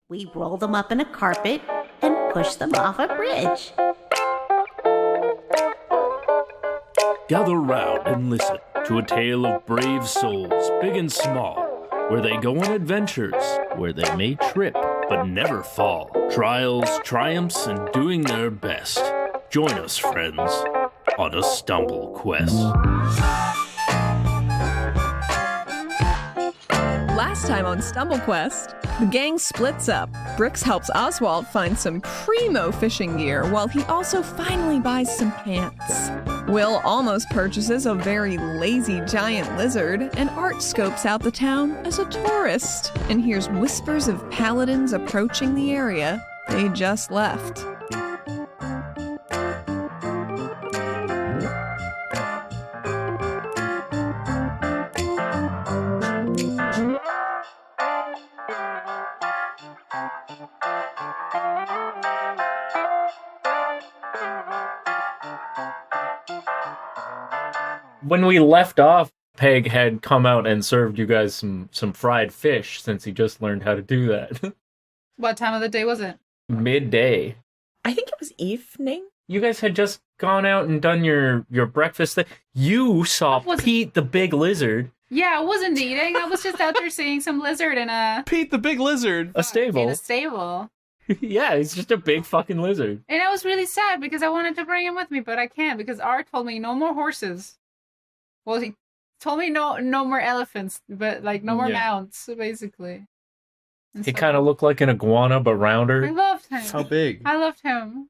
We roll them up in a carpet and push them off a bridge. Gather round and listen to a tale of brave souls, big and small, where they go on adventures, where they may trip but never fall. Trials, triumphs, and doing their best. Join us, friends, on a stumble quest. Last time on Stumble Quest, the gang splits up. Brix helps Oswalt find some primo fishing gear, while he also finally buys some pants. Will almost purchases a very lazy giant lizard, and Art scopes out the town as a tourist and hears whispers of paladins approaching the area they just left. When we left off, Peg had come out and served you guys some fried fish since he just learned how to do that. What time of the day was it? Midday. I think it was evening. You guys had just gone out and done your breakfast thing. You saw Pete the big lizard. Yeah, I wasn't eating. I was just out there seeing some lizard in a... Pete the big lizard. A stable. In a stable. Yeah, he's just a big fucking lizard. And I was really sad because I wanted to bring him with me, but I can't because Art told me no more horses. Well, he told me no more elephants, but like no more mounts, basically. And he kind of looked like an iguana, but rounder. I loved him. How big? I loved him.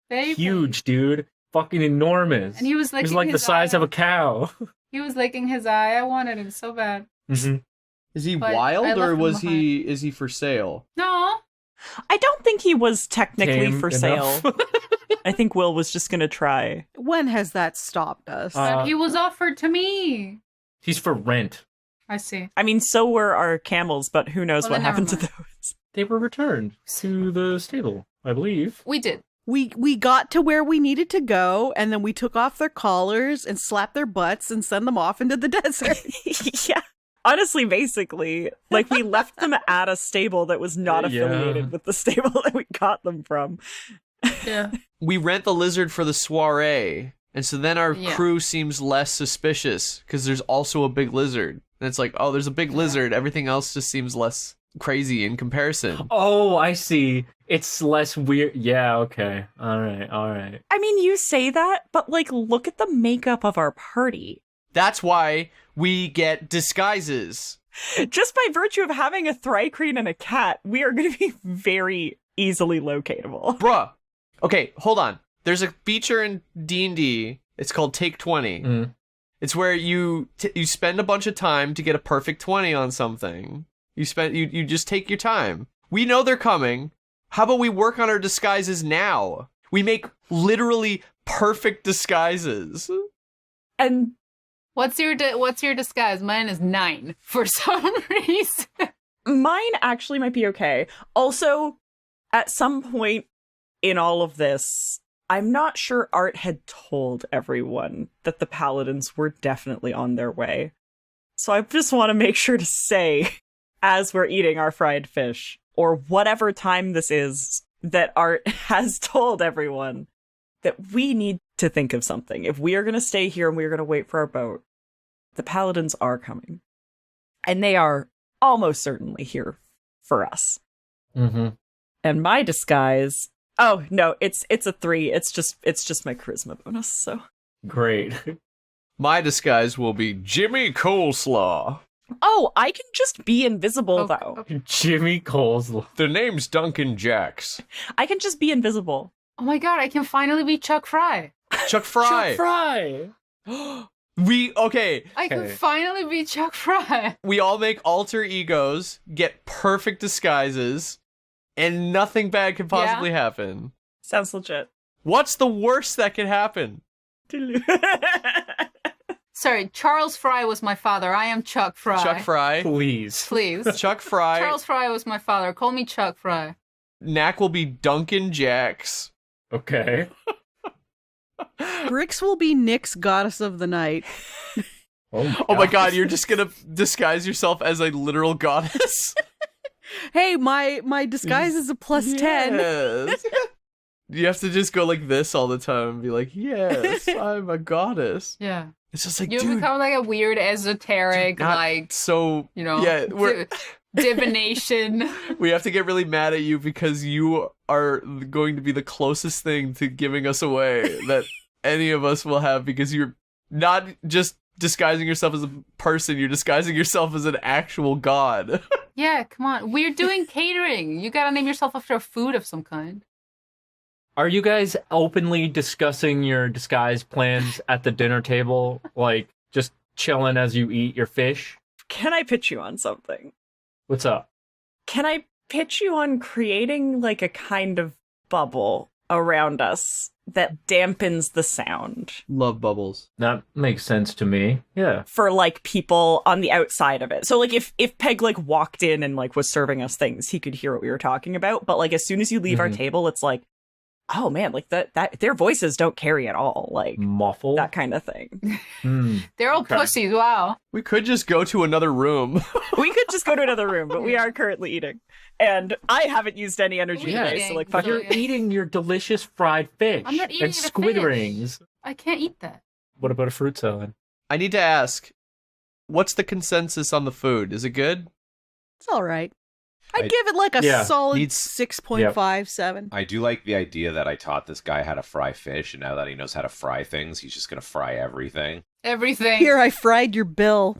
Very huge, dude. Fucking enormous. And he was like the size of a cow. He was licking his eye. I wanted him so bad. Mm-hmm. Is he But wild or is he for sale? No. I don't think he was technically Tame for enough. sale. I think Will was just going to try. When has that stopped us? He was offered to me. He's for rent. I see. I mean, so were our camels, but who knows Well, what then happened to never those. They were returned to the stable, I believe. We did. We got to where we needed to go, and then we took off their collars and slapped their butts and sent them off into the desert. Yeah. Honestly, basically, like we left them at a stable that was not affiliated with the stable that we got them from. Yeah. We rent the lizard for the soiree, and so then our crew seems less suspicious because there's also a big lizard. And it's like, oh, there's a big lizard. Everything else just seems less crazy in comparison. Oh, I see. It's less weird. Yeah, okay. All right. I mean, you say that, but like, look at the makeup of our party. That's why we get disguises. Just by virtue of having a thri-kreen and a cat, we are going to be very easily locatable. Bruh. Okay, hold on. There's a feature in D&D. It's called Take 20. Mm. It's where you spend a bunch of time to get a perfect 20 on something. You just take your time. We know they're coming. How about we work on our disguises now? We make literally perfect disguises. And what's your disguise? Mine is 9 for some reason. Mine actually might be okay. Also, at some point in all of this, I'm not sure Art had told everyone that the paladins were definitely on their way. So I just want to make sure to say, as we're eating our fried fish, or whatever time this is, that Art has told everyone that we need to think of something. If we are going to stay here and we're going to wait for our boat, the paladins are coming. And they are almost certainly here for us. Mm-hmm. And my disguise... Oh, no, it's a 3. It's just my charisma bonus, so... Great. My disguise will be Jimmy Coleslaw. Oh, I can just be invisible, though. Okay. Jimmy Coleslaw. The name's Duncan Jacks. I can just be invisible. Oh my god, I can finally be Chuck Fry. Chuck Fry. Chuck Fry. I can finally be Chuck Fry. We all make alter egos, get perfect disguises, and nothing bad can possibly happen. Sounds legit. What's the worst that can happen? Sorry, Charles Fry was my father. I am Chuck Fry. Chuck Fry. Please. Chuck Fry. Charles Fry was my father. Call me Chuck Fry. Knack will be Duncan Jacks. Okay. Brix will be Nick's goddess of the night. Oh my god, you're just gonna disguise yourself as a literal goddess? Hey, my disguise is a plus 10. Yes. You have to just go like this all the time and be like, yes, I'm a goddess. Yeah. It's just like, You dude, become like a weird esoteric, not like, so, you know, yeah, divination. we have to get really mad at you because you are going to be the closest thing to giving us away that any of us will have, because you're not just disguising yourself as a person, you're disguising yourself as an actual god. Yeah, come on. We're doing catering. You gotta name yourself after a food of some kind. Are you guys openly discussing your disguise plans at the dinner table? Like, just chilling as you eat your fish? Can I pitch you on something? What's up? Can I pitch you on creating like a kind of bubble around us that dampens the sound Love bubbles. That makes sense to me. Yeah. for like people on the outside of it? So like if Peg like walked in and like was serving us things, he could hear what we were talking about. But like as soon as you leave our table, it's like, oh man, like that their voices don't carry at all. Like Muffled? that kind of thing. They're all pussies, wow. We could just go to another room. We could just go to another room, but we are currently eating. And I haven't used any energy Yeah. today, so like But fuck You're it. eating your delicious fried fish. I'm not eating and the squid fish. rings. I can't eat that. What about a fruit salad? I need to ask, what's the consensus on the food? Is it good? It's all right. I'd I- give it like a Yeah. solid Needs- 6.57. I do like the idea that I taught this guy how to fry fish, and now that he knows how to fry things, he's just gonna fry everything. Everything. Here, I fried your bill.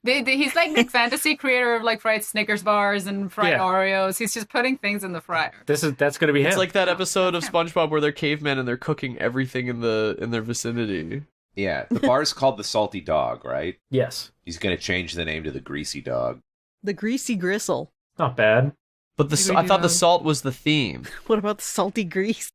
He's like the fantasy creator of like fried Snickers bars and fried Yeah. Oreos. He's just putting things in the fryer. That's gonna be him. It's like that episode of SpongeBob where they're cavemen and they're cooking everything in their vicinity. Yeah, the bar's called the Salty Dog, right? Yes. He's gonna change the name to the Greasy Dog. The greasy gristle. Not bad. But I thought the salt was the theme. What about the salty grease?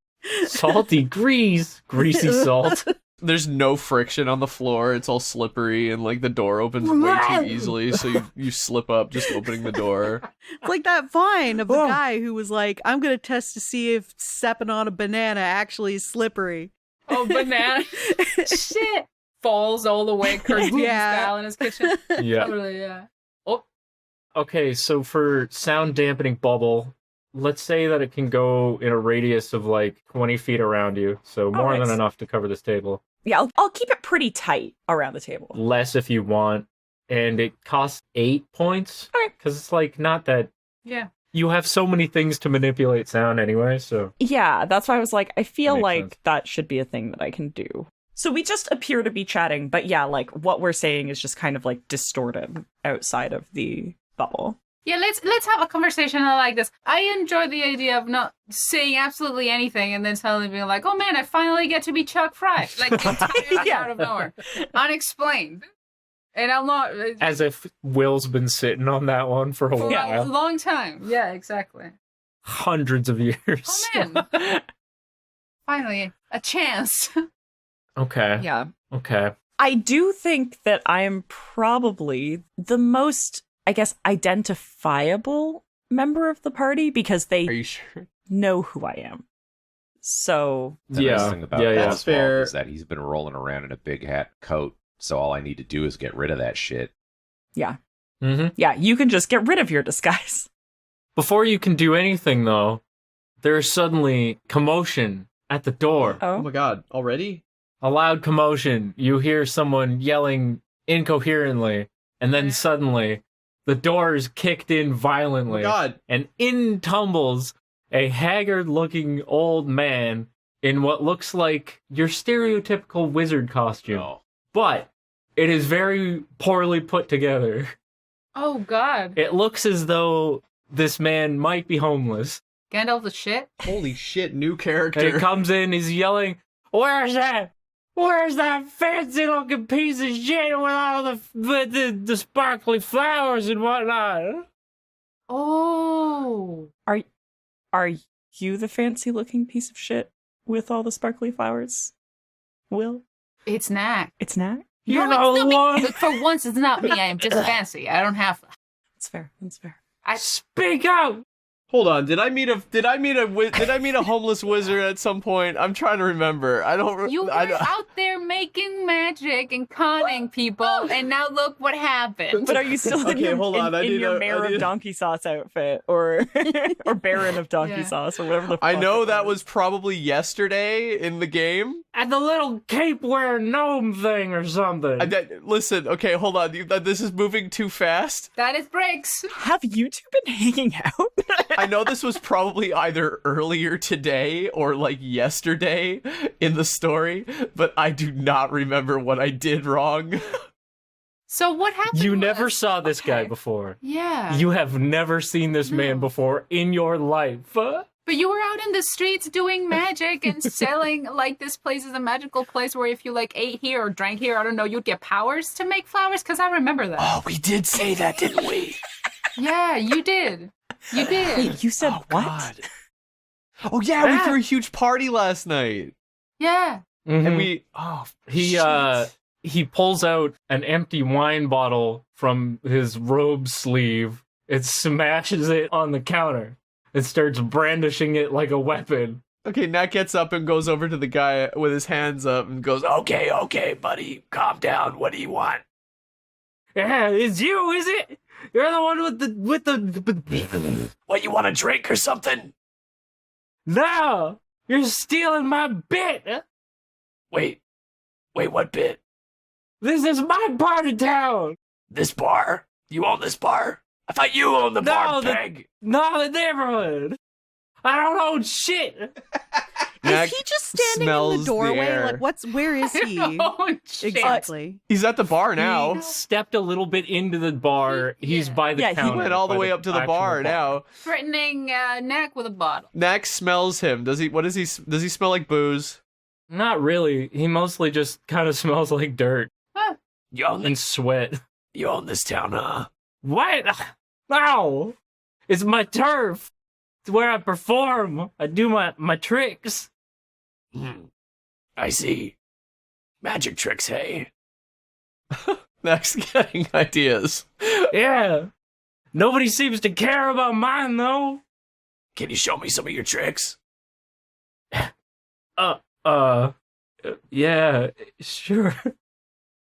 Salty grease. Greasy salt. There's no friction on the floor. It's all slippery, and like the door opens way too easily, so you slip up just opening the door. It's like that vine of the guy who was like, I'm going to test to see if stepping on a banana actually is slippery. Oh, banana. Shit. Falls all the way cartoon Yeah. style in his kitchen. Yeah. Totally, yeah. Okay, so for sound dampening bubble, let's say that it can go in a radius of like 20 feet around you. So more nice. than enough to cover this table. Yeah, I'll keep it pretty tight around the table. Less if you want. And it costs 8 points. Okay. Because it's like not that Yeah. you have so many things to manipulate sound anyway, so. Yeah, that's why I was like, I feel Makes like sense. that should be a thing that I can do. So we just appear to be chatting, but yeah, like what we're saying is just kind of like distorted outside of the bubble. Yeah, let's have a conversation like this. I enjoy the idea of not saying absolutely anything and then suddenly being like, oh man, I finally get to be Chuck Fry. Like entirely Yeah. out of nowhere. Unexplained. And I'm not As if Will's been sitting on that one for a for a while. long time. Yeah, exactly. Hundreds of years. Oh man. Finally, a chance. Okay. Yeah. Okay. I do think that I am probably the most, I guess, identifiable member of the party because Are they you sure? know who I am. So, The Yeah, nice thing about yeah, yeah. That's fair. Oswalt is that he's been rolling around in a big hat coat, so all I need to do is get rid of that shit. yeah. Mm-hmm. Yeah, you can just get rid of your disguise. Before you can do anything, though, there is suddenly commotion at the door. Oh Oh, my god, already? A loud commotion. You hear someone yelling incoherently, and then suddenly the door is kicked in Oh my violently, god. and in tumbles a haggard-looking old man in what looks like your stereotypical wizard costume. No. But it is very poorly put together. Oh god. It looks as though this man might be homeless. Gandalf the shit? Holy shit, new And he character. comes in, he's yelling, "Where's that? Where's that fancy looking piece of shit with all the sparkly flowers and whatnot?" Oh. are you the fancy looking piece of shit with all the sparkly flowers? Will? It's Knack. It's Knack? You're No, not it's not me. one. Look, for once, it's not me. I am just fancy. I don't have. That's fair. That's fair. I Speak out! Hold on, did I meet a homeless wizard at some point? I'm trying to remember. You were out there making magic and conning people, and now look what happened. But are you still in your, hold on, in your Mayor of Donkey Sauce outfit, or Baron of Donkey Sauce, or whatever the fuck I know that was probably yesterday in the game. At the little cape-wearing gnome thing or something. Listen, okay, hold on. This is moving too fast. That is Brix. Have you two been hanging out? I know this was probably either earlier today or like yesterday in the story, but I do not remember what I did wrong. So what happened? You never saw this guy before. Yeah. You have never seen this man before in your life. But you were out in the streets doing magic and selling, like, this place is a magical place where if you, like, ate here or drank here, I don't know, you'd get powers to make flowers? Because I remember that. Oh, we did say that, didn't we? Yeah, you did. You did. Wait, you said what? God. Oh, yeah, we threw a huge party last night. Yeah. Mm-hmm. And we... He pulls out an empty wine bottle from his robe sleeve. It smashes it on the counter. It starts brandishing it like a weapon. Okay, Knack gets up and goes over to the guy with his hands up and goes, okay, buddy, calm down. What do you want? Yeah, it's you, is it? You're the one with the... What, you want a drink or something? No! You're stealing my bit! Wait, what bit? This is my part of town! This bar? You own this bar? I thought you owned the bar, Peg. No, the neighborhood! I don't own shit! Is he just standing in the doorway? Where is he? Exactly. He's at the bar now. He stepped a little bit into the bar. He's by the counter. He went all the way up to the bar now. Threatening Knack with a bottle. Knack smells him. Does he smell like booze? Not really. He mostly just kind of smells like dirt. Huh. And sweat. You own this town, huh? What? No! It's my turf. It's where I perform. I do my tricks. I see. Magic tricks, hey? Knack's getting ideas. Yeah. Nobody seems to care about mine, though. Can you show me some of your tricks? Yeah, sure.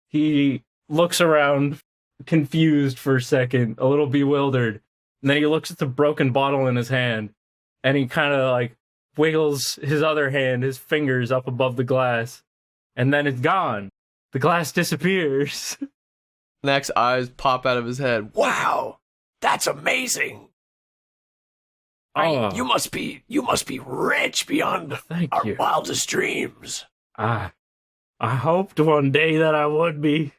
He looks around, confused for a second, a little bewildered. And then he looks at the broken bottle in his hand, and he kind of like wiggles his other hand, his fingers up above the glass, and then it's gone. The glass disappears. Knack's eyes pop out of his head. Wow, that's amazing. You must be rich beyond our wildest dreams. I hoped one day that I would be.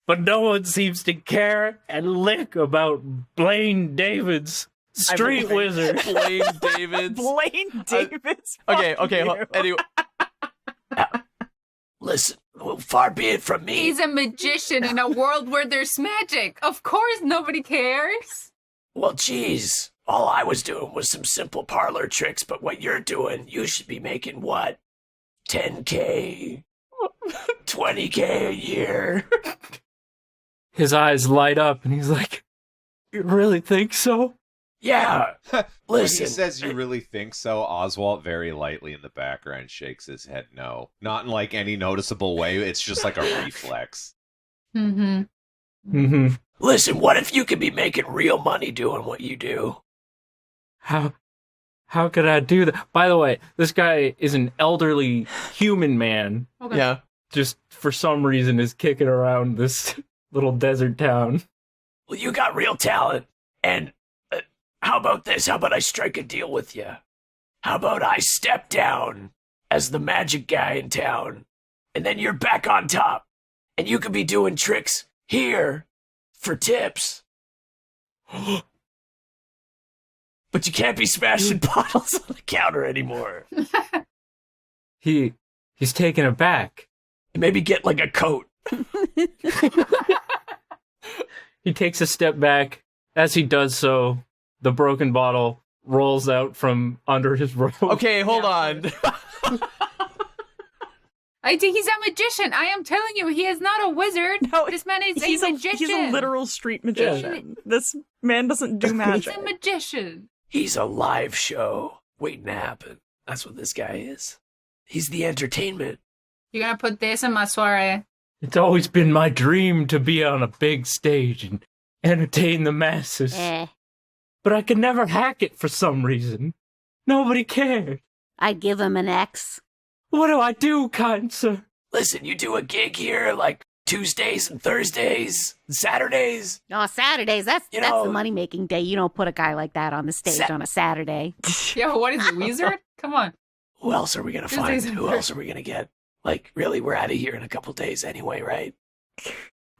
But no one seems to care and lick about Blaine David's street wizard. Blaine David's. Blaine David's. Okay. Anyway. Listen, far be it from me. He's a magician in a world where there's magic. Of course nobody cares. Well, geez. All I was doing was some simple parlor tricks, but what you're doing, you should be making what? 10K? 20K a year? His eyes light up, and he's like, "You really think so?" Yeah. Listen. When he says you really think so, Oswalt very lightly in the background shakes his head no. Not in like any noticeable way. It's just like a reflex. Mm-hmm. Listen, what if you could be making real money doing what you do? How could I do that? By the way, this guy is an elderly human man. Okay. Yeah. Just for some reason is kicking around this little desert town. Well, you got real talent. And how about this? How about I strike a deal with you? How about I step down as the magic guy in town, and then you're back on top, and you could be doing tricks here for tips. But you can't be smashing bottles on the counter anymore. He's taken aback. Maybe get like a coat. He takes a step back. As he does so, the broken bottle rolls out from under his robe. Okay, hold on. He's a magician. I am telling you, he is not a wizard. No, this man is a magician. He's a literal street magician. This man doesn't do magic. He's a magician. He's a live show waiting to happen. That's what this guy is. He's the entertainment. You're gonna put this in my soiree. It's always been my dream to be on a big stage and entertain the masses. But I could never hack it for some reason. Nobody cared. I'd give him an X. What do I do, kind sir? Listen, you do a gig here like Tuesdays and Thursdays and Saturdays. Oh, Saturdays. That's the money-making day. You don't put a guy like that on the stage on a Saturday. Yeah, but what is it, Wizard? Come on. Who else are we going to find? Who else are we going to get? Like, really, we're out of here in a couple days anyway, right?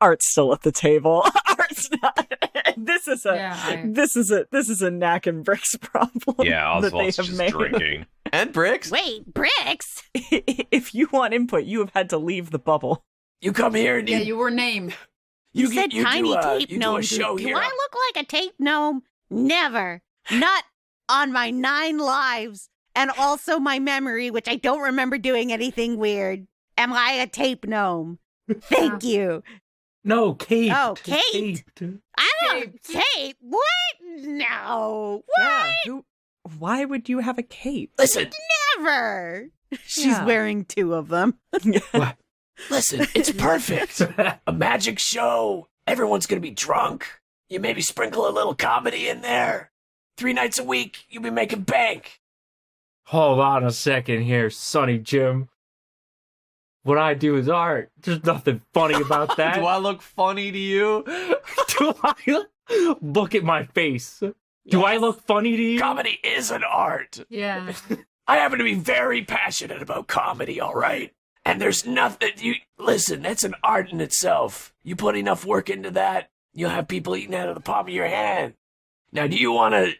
Art's still at the table. Art's not. This is a Knack and Brix problem. Yeah, Oswalt's just drinking. And Brix? Wait, Brix? If you want input, you have had to leave the bubble. You come here and you were named. You said tiny tape gnome. Do I look like a tape gnome? Never. Not on my 9 lives. And also my memory, which I don't remember doing anything weird. Am I a tape gnome? Thank you. No, Kate. Oh, Kate. I don't tape. What? No. What? Yeah, why would you have a cape? Listen. Never. She's wearing 2 of them. What? Listen, it's perfect. A magic show. Everyone's going to be drunk. You maybe sprinkle a little comedy in there. 3 nights a week, you'll be making bank. Hold on a second here, Sonny Jim. What I do is art. There's nothing funny about that. Do I look funny to you? Do I look at my face? Do I look funny to you? Comedy is an art. Yeah. I happen to be very passionate about comedy, all right? And there's nothing, listen, that's an art in itself. You put enough work into that, you'll have people eating out of the palm of your hand. Now, do you want to...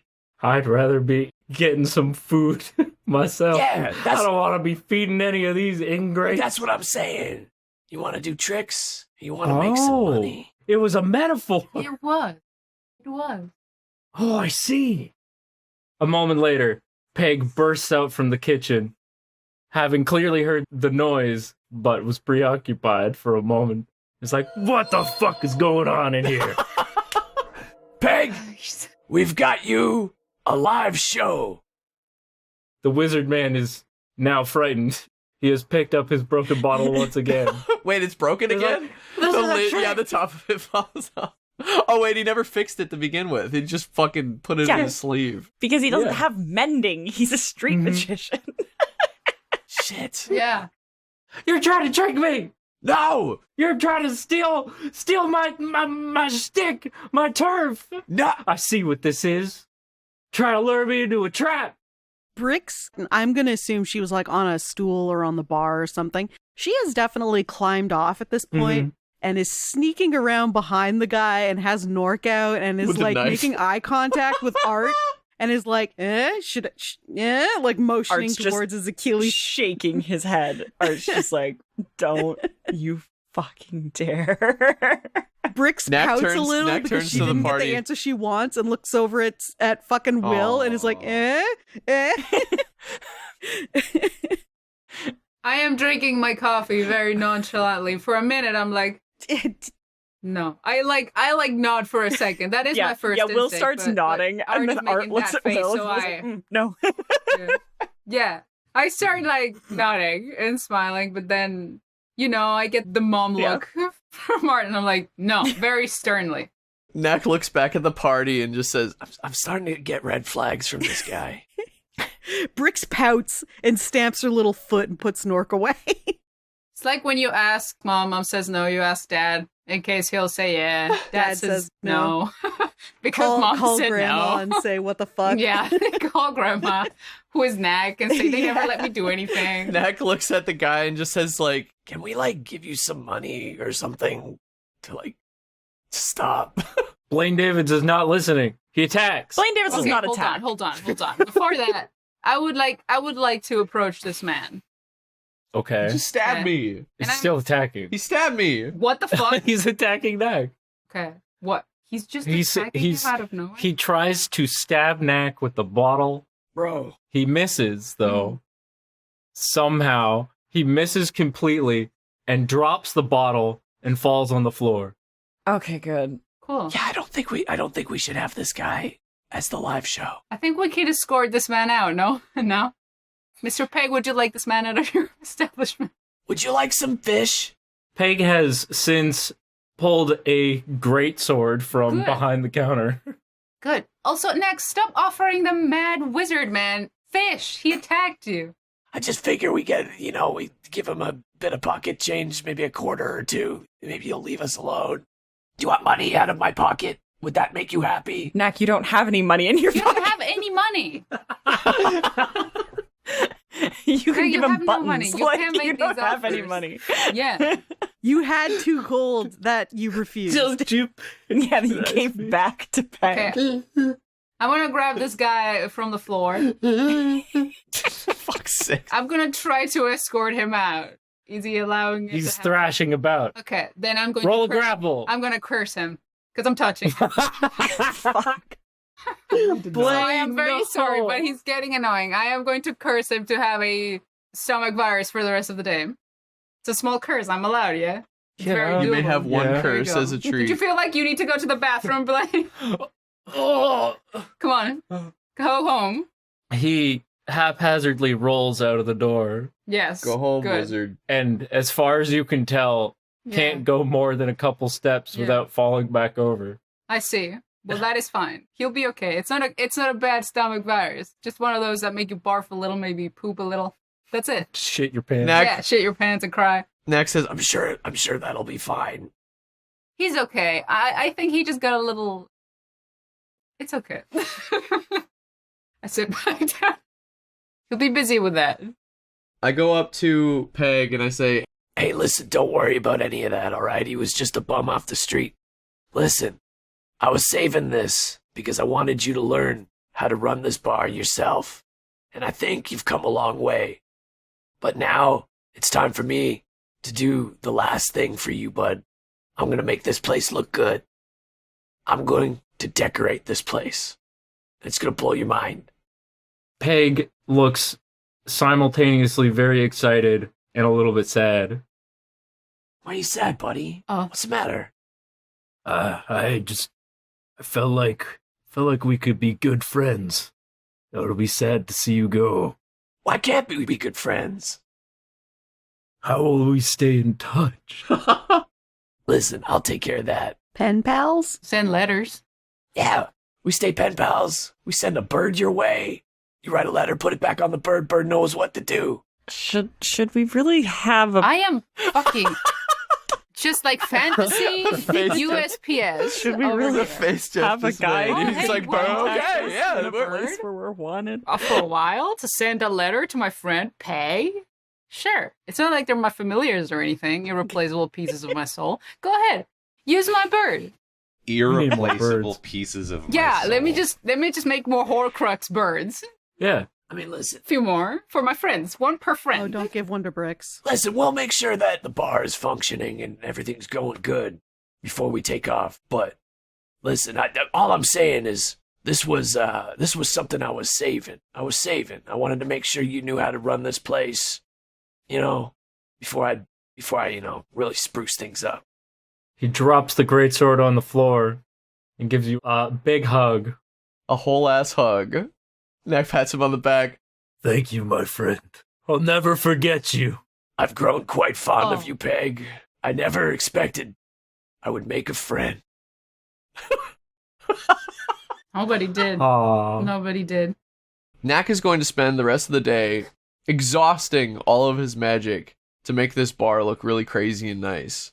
I'd rather be getting some food myself. Yeah, I don't want to be feeding any of these ingrates. That's what I'm saying. You want to do tricks? You want to make some money? It was a metaphor. It was. It was. Oh, I see. A moment later, Peg bursts out from the kitchen, having clearly heard the noise, but was preoccupied for a moment. It's like, what the fuck is going on in here? Peg, we've got you a live show. The wizard man is now frightened. He has picked up his broken bottle once again. Wait, it's broken again? The top of it falls off. Oh, wait, he never fixed it to begin with. He just fucking put it in his sleeve. Because he doesn't have mending. He's a street magician. Shit. Yeah. You're trying to trick me! No! You're trying to steal my stick, my turf! No! I see what this is. Trying to lure me into a trap. Brix, I'm going to assume she was like on a stool or on the bar or something. She has definitely climbed off at this point and is sneaking around behind the guy and has Nork out and is like making eye contact with Art and is like, like motioning Art's towards his Achilles. Shaking his head. Art's just like, don't you fucking dare. Brix pouts a little because she didn't get the answer she wants and looks over at fucking Will and is like, I am drinking my coffee very nonchalantly. For a minute, I'm like, no. I like nod for a second. That is my first instinct. Will starts nodding and then Art looks at Will and no. Yeah. I start like nodding and smiling, but then, I get the mom look from Art and I'm like, no, very sternly. Knack looks back at the party and just says, I'm starting to get red flags from this guy. Brix pouts and stamps her little foot and puts Nork away. It's like when you ask mom says no, you ask dad in case he'll say yeah. Dad says no. Because mom said grandma no. And say what the fuck. Yeah, call grandma, who is Knack, and say they never let me do anything. Knack looks at the guy and just says like, can we like give you some money or something to like stop? Blaine Davids is not listening. He attacks. Blaine Davids does not attack. Hold on. Before that, I would like to approach this man. Okay. He just stabbed me. He's still attacking. He stabbed me. What the fuck? He's attacking Knack. Okay. What? He's just attacking him out of nowhere? He tries to stab Knack with the bottle. Bro. He misses, though. Somehow, he misses completely and drops the bottle and falls on the floor. Okay, good. Cool. Yeah, I don't think we should have this guy as the live show. I think we could escort this man out, no? No? Mr. Peg, would you like this man out of your establishment? Would you like some fish? Peg has since pulled a great sword from Good. behind the counter. Good. Also, next, stop offering the mad wizard man fish. He attacked you. I just figure we get, we give him a bit of pocket change, maybe a quarter or two. Maybe he'll leave us alone. Do you want money out of my pocket? Would that make you happy? Knack, you don't have any money in your You pocket. don't have any money. You can you give him have buttons. no money. You Like, can't make you don't these have any offers. money. Yeah. You had 2 gold that you refused. Yeah, that you gave back to Peg. Okay. I'm gonna grab this guy from the floor. Fuck's sake. I'm gonna try to escort him out. Is he allowing it He's to happen? thrashing about. Okay, then I'm going Roll a to curse. grapple. I'm gonna curse him because I'm touching him. Fuck. So I am very sorry, but he's getting annoying. I am going to curse him to have a stomach virus for the rest of the day. It's a small curse. I'm allowed, yeah? It's very You may doable. have one Yeah. There you curse go. as a Did treat. you feel like you need to go to the bathroom, Blaine? Oh. Come on. Go home. He haphazardly rolls out of the door, Yes. Go home, Good. wizard. and as far as you can tell, Yeah. can't go more than a couple steps Yeah. without falling back over. I see. Well, that is fine. He'll be okay. It's not a bad stomach virus. Just one of those that make you barf a little, maybe poop a little. That's it. Shit your pants. Knack, Yeah, shit your pants and cry. Knack says, I'm sure that'll be fine. He's okay. I think he just got a little. It's okay. I sit back down. He'll be busy with that. I go up to Peg and I say, Hey, listen, don't worry about any of that, all right? He was just a bum off the street. Listen, I was saving this because I wanted you to learn how to run this bar yourself. And I think you've come a long way. But now it's time for me to do the last thing for you, bud. I'm going to make this place look good. I'm going to decorate this place. It's going to blow your mind. Peg looks simultaneously very excited and a little bit sad. Why are you sad, buddy? Oh. What's the matter? I felt like we could be good friends. It'll be sad to see you go. Why can't we be good friends? How will we stay in touch? Listen, I'll take care of that. Pen pals? Send letters. Yeah, we stay pen pals. We send a bird your way. You write a letter, put it back on the bird. Bird knows what to do. Should we really have a... I am fucking just like fantasy USPS. Should we over really here. face have a guy Oh, He's hey, like, well, okay, yeah. in a we're- place where we're wanted? For a while to send a letter to my friend Peg? Sure. It's not like they're my familiars or anything, irreplaceable pieces of my soul. Go ahead. Use my bird. Irreplaceable birds. pieces of my Yeah, soul. let me just make more Horcrux birds. Yeah. I mean, listen, A few more for my friends. One per Oh, friend. don't give one to Brix. listen, we'll make sure that the bar is functioning and everything's going good before we take off. But listen, all I'm saying is this was something I was saving. I wanted to make sure you knew how to run this place, before I really spruce things up. He drops the greatsword on the floor and gives you a big hug. A whole ass hug. Knack pats him on the back. Thank you, my friend. I'll never forget you. I've grown quite fond Oh. of you, Peg. I never expected I would make a friend. Nobody did. Aww. Nobody did. Knack is going to spend the rest of the day exhausting all of his magic to make this bar look really crazy and nice.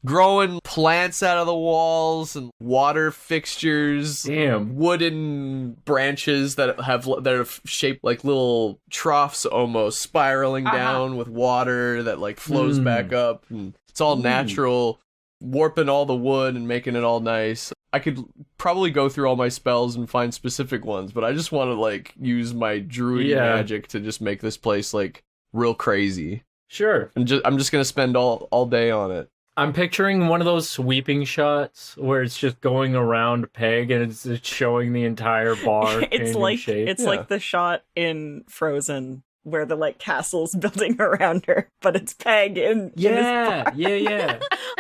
Growing plants out of the walls and water fixtures, Damn. wooden branches that are shaped like little troughs almost, spiraling down with water that like flows back up, and it's all natural, warping all the wood and making it all nice. I could probably go through all my spells and find specific ones, but I just want to like use my druid magic to just make this place like real crazy. Sure. And I'm just gonna spend all day on it. I'm picturing one of those sweeping shots where it's just going around Peg and it's just showing the entire bar. It's changing like shape. it's like the shot in Frozen where the like castle's building around her, but it's Peg in yeah.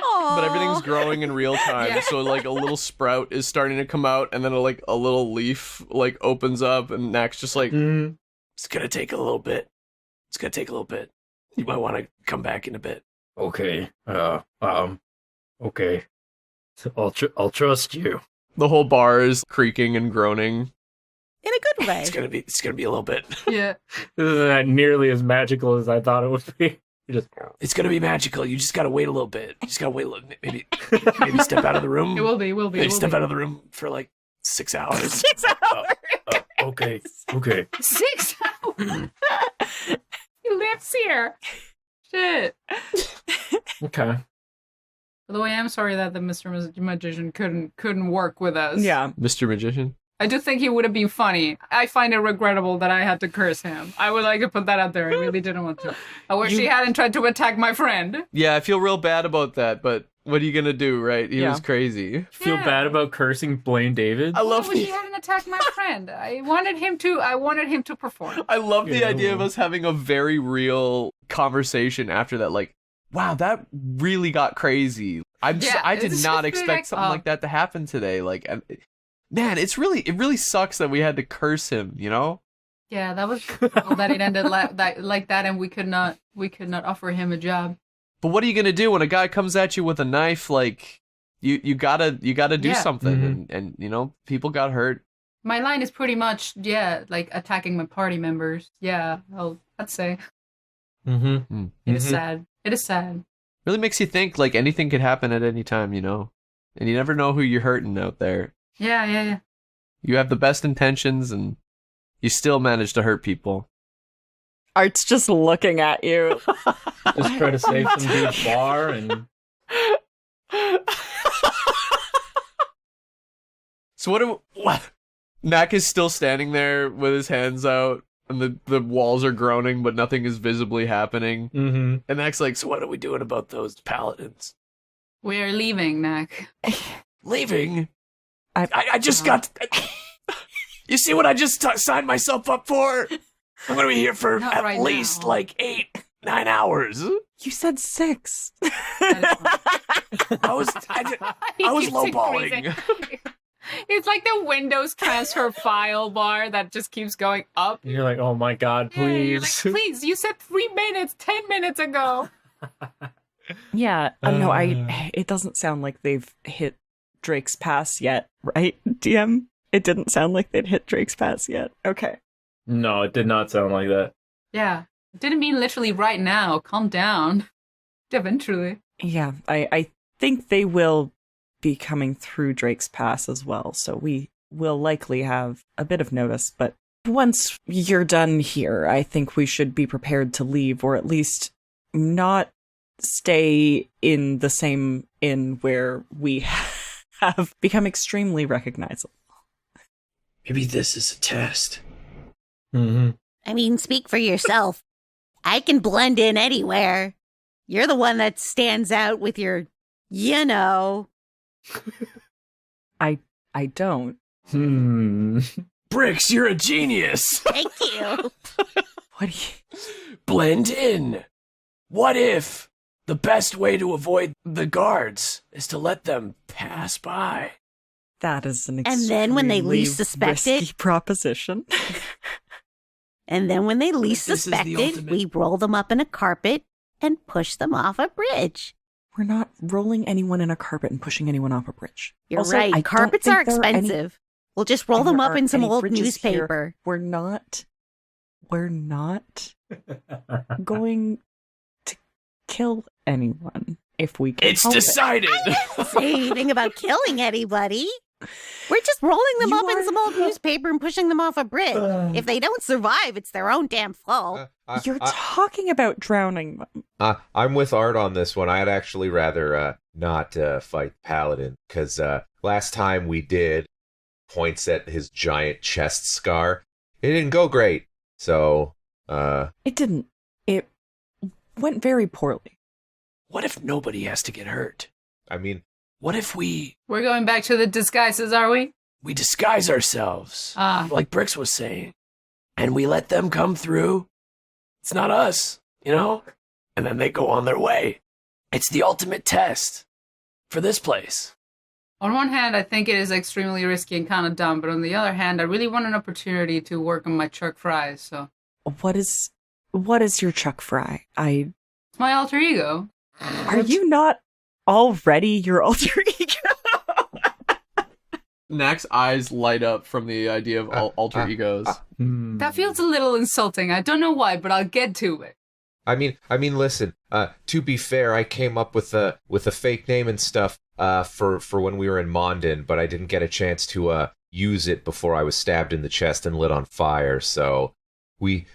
Oh, but everything's growing in real time. Yeah. So like a little sprout is starting to come out, and then a little leaf like opens up, and Knack's just like, It's gonna take a little bit. You might want to come back in a bit. Okay. Okay. I'll trust you. the whole bar is creaking and groaning. In a good way. It's gonna be a little bit. Yeah. This isn't that nearly as magical as I thought it would be. It's gonna be magical. You just gotta wait a little bit. You just gotta wait a little. Maybe step out of the room. It will be. Maybe step out of the room for like 6 hours. 6 hours. Okay. 6 hours. He lives here. Shit. Okay. By the way, I'm sorry that the Mr. Magician couldn't work with us. Yeah. Mr. Magician? I do think he would have been funny. I find it regrettable that I had to curse him. I would like to put that out there. I really didn't want to. I wish he hadn't tried to attack my friend. Yeah, I feel real bad about that, but what are you gonna do, right? He was crazy. Feel bad about cursing Blaine David? I wish he hadn't attacked my friend. I wanted him to perform. I love the idea of us having a very real conversation after that. Like, wow, that really got crazy. I did not expect something like that to happen today. Like, man, it really sucks that we had to curse him, you know? Yeah, that was that it ended like that, and we could not offer him a job. But what are you gonna do when a guy comes at you with a knife? Like, you gotta do something, and you know, people got hurt. My line is pretty much like attacking my party members. Yeah, I'd say. Mm-hmm. It is sad. It is sad. Really makes you think like anything could happen at any time, you know, and you never know who you're hurting out there. Yeah. You have the best intentions, and you still manage to hurt people. Art's just looking at you. Just try to save some dude's bar and... So what? Knack is still standing there with his hands out, and the walls are groaning, but nothing is visibly happening. Mm-hmm. And Knack's like, So what are we doing about those paladins? We are leaving, Knack. Leaving? I just got... You see what I just signed myself up for? I'm gonna be here for Not right least now. like 8-9 hours. You said 6. I was lowballing. It's like the Windows transfer file bar that just keeps going up. And you're like, oh my god, Yeah, you're please. like, please, you said 3 minutes, 10 minutes ago. Yeah. No, it doesn't sound like they've hit Drake's Pass yet, right, DM? It didn't sound like they'd hit Drake's Pass yet. Okay. No, it did not sound like that. Yeah. It didn't mean literally right now. Calm down. Eventually. Yeah, I think they will be coming through Drake's Pass as well, so we will likely have a bit of notice, but once you're done here, I think we should be prepared to leave, or at least not stay in the same inn where we have become extremely recognizable. Maybe this is a test. Mm-hmm. I mean, speak for yourself. I can blend in anywhere. You're the one that stands out with your, you know. I don't. Brix, you're a genius. Thank you. What do you... Blend in. What if the best way to avoid the guards is to let them pass by? That is an And then when they least suspect risky it- proposition. And then when they least This is the suspect it, ultimate- we roll them up in a carpet and push them off a bridge. We're not rolling anyone in a carpet and pushing anyone off a bridge. You're Also, I right. don't Carpets think are there any- expensive. We'll just roll and them there up in aren't some any old bridges here. newspaper. We're not going to kill anyone if we can. It's help it. decided. Say anything about killing anybody. We're just rolling them You up in are- some old newspaper and pushing them off a bridge. If they don't survive, it's their own damn fault. You're talking about drowning them. I'm with Art on this one. I'd actually rather not fight Paladin, because last time we did, points at his giant chest scar. It didn't go great. So, It didn't. It went very poorly. What if nobody has to get hurt? I mean, What if we We're going back to the disguises, are we? disguise ourselves, like Brix was saying, and we let them come through? It's not us, you know? And then they go on their way. It's the ultimate test. for this place. On one hand, I think it is extremely risky and kind of dumb, but on the other hand, I really want an opportunity to work on my chuck fries, so... What is your chuck fry? It's my alter ego. Are you not already your alter ego? Knack's eyes light up from the idea of alter egos. That feels a little insulting. I don't know why, but I'll get to it. I mean, listen. To be fair, I came up with a fake name and stuff for when we were in Mondin, but I didn't get a chance to use it before I was stabbed in the chest and lit on fire. So I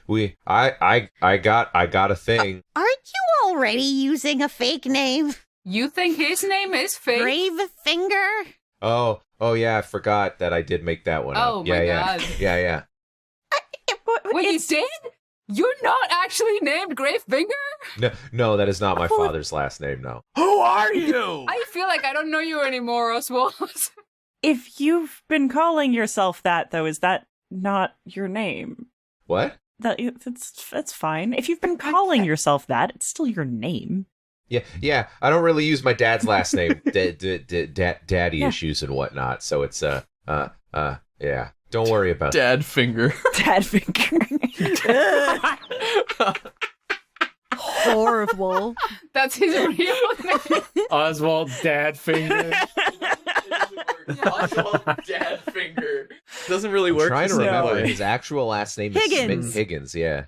got a thing. Aren't you already using a fake name? You think his name is fake? Gravefinger? Oh yeah, I forgot that I did make that one up. Oh my god. Yeah. Wait, you did? You're not actually named Gravefinger? No, that is not my father's last name, no. Who are you? I feel like I don't know you anymore, Oswalt. If you've been calling yourself that, though, is that not your name? What? That's fine. If you've been calling yourself that, it's still your name. Yeah. I don't really use my dad's last name, daddy issues and whatnot. So it's yeah. Don't worry about Dad finger. Dad finger. Horrible. That's his real name. Oswalt Dad Finger. Oswalt Dad finger. Doesn't really I'm work. trying to the same remember. way. His actual last name Higgins. is Higgins, yeah.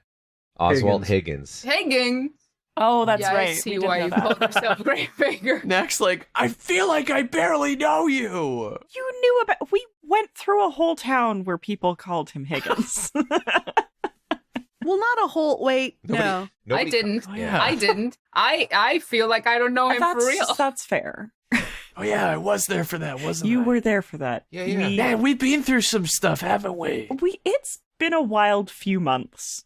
Oswalt Higgins. Higgins. Oh, that's Yeah, right. I see We did why know you that. called yourself Gravefinger. Knack's like, I feel like I barely know you. You knew about. We went through a whole town where people called him Higgins. Well, not a whole. Wait, no. I didn't. Yeah. I didn't. I feel like I don't know him for real. That's fair. Oh yeah, I was there for that, wasn't I? You were there for that. Yeah. Man, we've been through some stuff, haven't we? It's been a wild few months.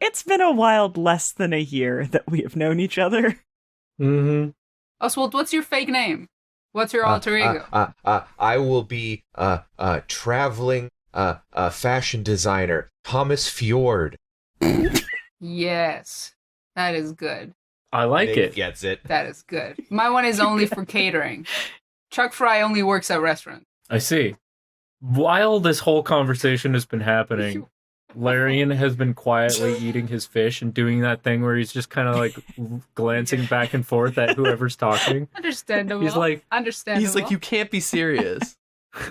It's been a wild less than a year that we have known each other. Mm-hmm. Oswald, what's your fake name? What's your alter ego? I will be traveling fashion designer Thomas Fjord. Yes. That is good. I like Nick it. gets it. That is good. My one is only for catering. Chuck Fry only works at restaurants. I see. While this whole conversation has been happening, Larian has been quietly eating his fish and doing that thing where he's just kind of like glancing back and forth at whoever's talking. Understandable. He's like, Understandable. He's like, you can't be serious.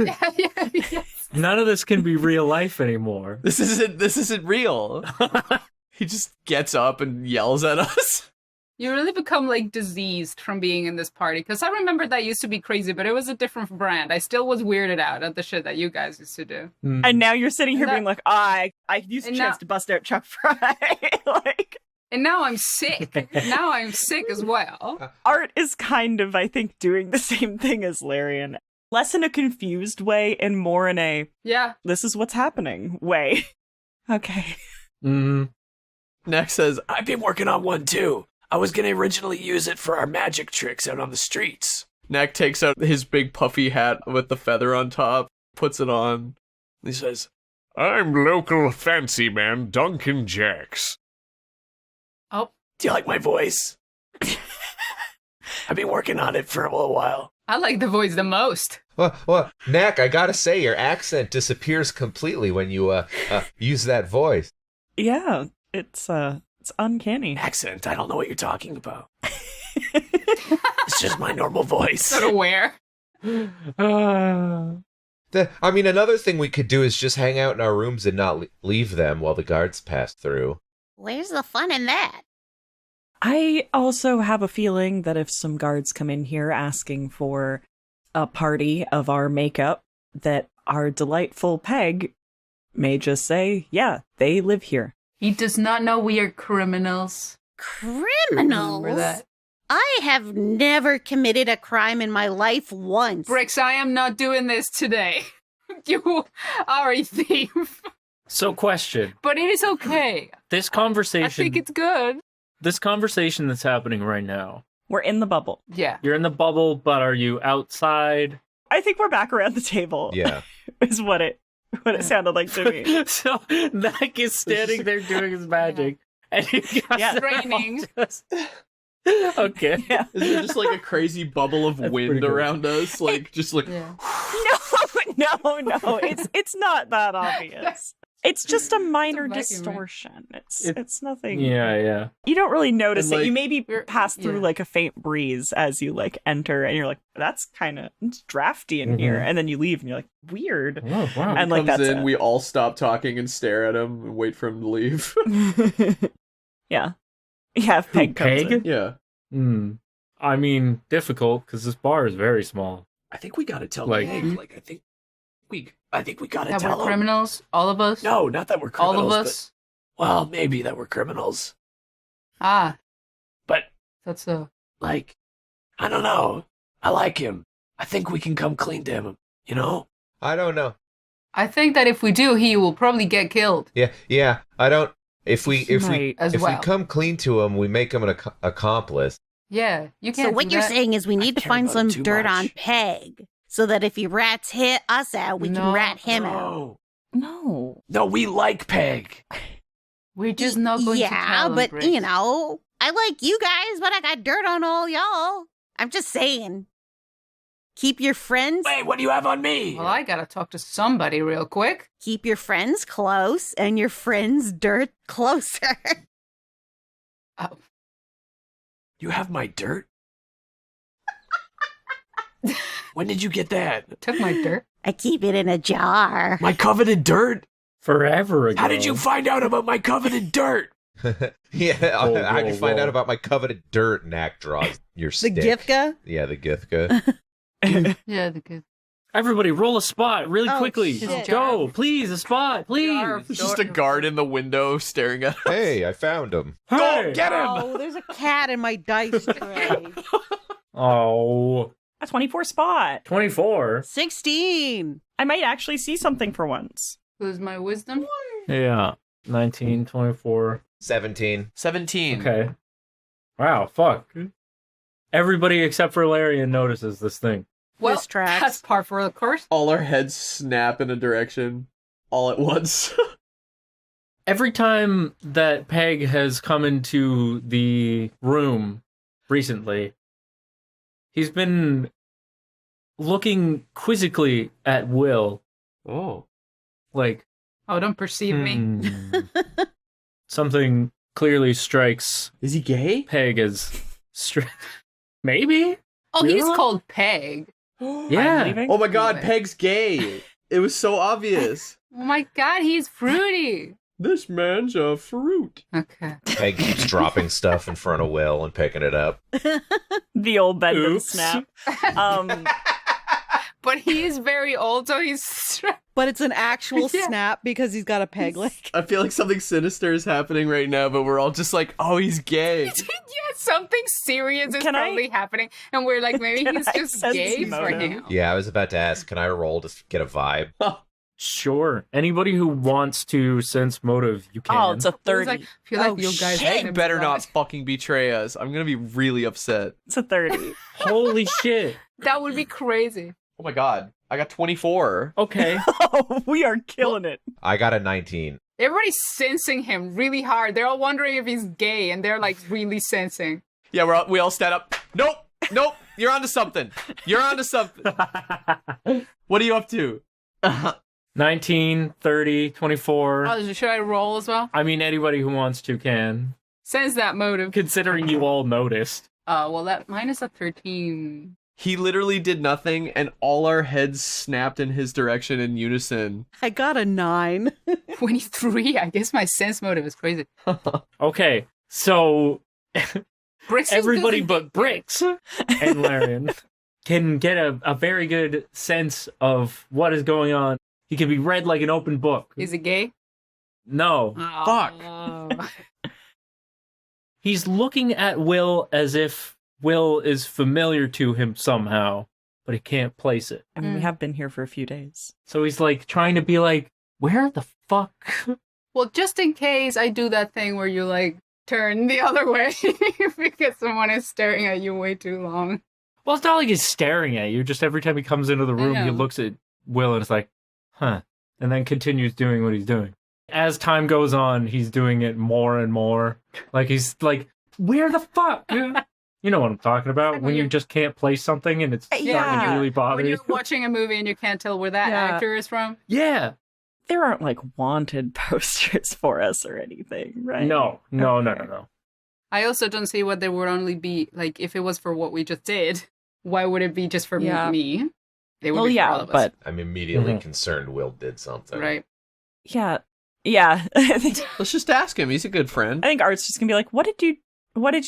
Yes. none of this can be real life anymore. This isn't real. He just gets up and yells at us. You really become like diseased from being in this party. Because I remember that used to be crazy, but it was a different brand. I still was weirded out at the shit that you guys used to do. And now you're sitting here And that- being like, I used a And chance now- to bust out Chuck Fry. Like, And now I'm sick. Now I'm sick as well. Art is kind of, I think, doing the same thing as Larian. Less in a confused way and more in a, Yeah. this is what's happening way. Okay. Knack says, I've been working on one too. I was gonna originally use it for our magic tricks out on the streets. Knack takes out his big puffy hat with the feather on top, puts it on. He says, I'm local fancy man Duncan Jacks. Oh, do you like my voice? I've been working on it for a little while. I like the voice the most. Well, Knack, I gotta say, your accent disappears completely when you use that voice. Yeah, it's uncanny. Accent, I don't know what you're talking about. It's just my normal voice. Sort of where? I mean, another thing we could do is just hang out in our rooms and not leave them while the guards pass through. Where's the fun in that? I also have a feeling that if some guards come in here asking for a party of our makeup, that our delightful Peg may just say, yeah, they live here. He does not know we are criminals. Criminals? Remember that. I have never committed a crime in my life once. Brix, I am not doing this today. You are a thief. So, question. But it is okay. This I conversation. think it's good. This conversation that's happening right now. We're in the bubble. Yeah. You're in the bubble, but are you outside? I think we're back around the table. Yeah. Is what it sounded like to me. So Knack is standing there doing his magic, and you guys Yeah. are all Raining. just Okay. Yeah. Is there just like a crazy bubble of That's wind pretty good. around us? Like, just like. Yeah. No. It's not that obvious. It's just a minor vacuum, right? distortion. It's nothing. Yeah. You don't really notice And, it. like, You maybe pass through yeah. like a faint breeze as you like enter, and you're like, "That's kind of drafty in here." And then you leave, and you're like, "Weird." Oh, wow. And like comes that's in, we all stop talking and stare at him and wait for him to leave. Yeah. Peg comes Peg? in. Yeah. I mean, difficult because this bar is very small. I think we gotta tell Like- Meg. Like, I think we gotta That tell we're him. criminals, all of us. No, not that we're all criminals. of us. But, well, maybe that we're criminals. Ah, But, that's a. like, I don't know. I like him. I think we can come clean to him, you know? I don't know. I think that if we do, he will probably get killed. Yeah. I don't. If we Right. As if well. we come clean to him, we make him an accomplice. Yeah, you can't. So what do you're that. saying is we need to care find about some it too dirt much. on Peg, so that if he rats us out, we can No. rat him out. No. No. No, we like Peg. We're just not going to Yeah, tell him, but Brix. you know, I like you guys, but I got dirt on all y'all. I'm just saying. Keep your friends. Wait, what do you have on me? Well, I gotta talk to somebody real quick. Keep your friends close and your friends' dirt closer. Oh, You have my dirt? When did you get that? took my dirt. I keep it in a jar. My coveted dirt? Forever ago. How did you find out about my coveted dirt? Yeah, how'd you find whoa. out about my coveted dirt? Knack draws your The stick. Gifka? Yeah, the Gifka. Yeah, the good. Everybody, roll a spot really Oh, quickly. shit. Go, please, a spot, please. Jar of There's just a guard in the window staring at us. Hey, I found him. Go Hey. get him! Oh, there's a cat in my dice tray. Oh, A 24 spot. 24. 16. I might actually see something for once. Who's my wisdom? Yeah. 19, 24. 17. 17. Okay. Wow, fuck. Everybody except for Larian notices this thing. Well, This tracks. that's par for the course. All our heads snap in a direction all at once. Every time that Peg has come into the room recently, he's been looking quizzically at Will. Oh. Like, Oh, don't perceive me. something clearly strikes Is he gay? Peg as maybe? Oh, he's Yeah. called Peg. Yeah. I'm leaving. Oh my god, Anyway. Peg's gay. It was so obvious. Oh my god, he's fruity. This man's a fruit. Okay. Peg keeps dropping stuff in front of Will and picking it up. The old bedroom Oops. snap. But he is very old, so he's. But it's an actual Yeah. snap because he's got a peg leg. I feel like something sinister is happening right now, but we're all just like, oh, he's gay. Yeah, something serious is Can I- probably happening, and we're like, maybe Can he's I just sense gay for motive? him. Yeah, I was about to ask, can I roll to get a vibe? Sure. Anybody who wants to sense motive, you can. Oh, it's a I was 30. like, I feel like Oh, you guys. shit. Peg better not fucking betray us. I'm gonna be really upset. It's a 30. Holy shit. That would be crazy. Oh my god. I got 24. Okay. Oh, we are killing it. I got a 19. Everybody's sensing him really hard. They're all wondering if he's gay, and they're like really sensing. Yeah, we all stand up. Nope. You're onto something. What are you up to? 19, 30, 24. Oh, should I roll as well? I mean, anybody who wants to can. Sense that motive. Considering you all noticed. Well, that minus a 13. He literally did nothing, and all our heads snapped in his direction in unison. I got a 9. 23. I guess my sense motive is crazy. Okay, so Brix everybody doesn't- but Brix and Larian can get a very good sense of what is going on. He can be read like an open book. Is it gay? No. Fuck. He's looking at Will as if Will is familiar to him somehow, but he can't place it. I mean, we have been here for a few days. So he's like trying to be like, where the fuck? Well, just in case I do that thing where you like turn the other way because someone is staring at you way too long. Well, it's not like he's staring at you. Just every time he comes into the room, he know. looks at Will and it's like, huh. And then continues doing what he's doing. As time goes on, he's doing it more and more. Like, he's like, where the fuck? You know what I'm talking about, Like when you just can't place something and it's starting to really bother When you. you're watching a movie and you can't tell where that actor is from. Yeah. There aren't like wanted posters for us or anything, right? No. I also don't see what there would only be, like, if it was for what we just did, why would it be just for me? It would be for all of us. but I'm immediately concerned Will did something. Right. yeah. I think Let's just ask him. He's a good friend. Art's just gonna be like, what did you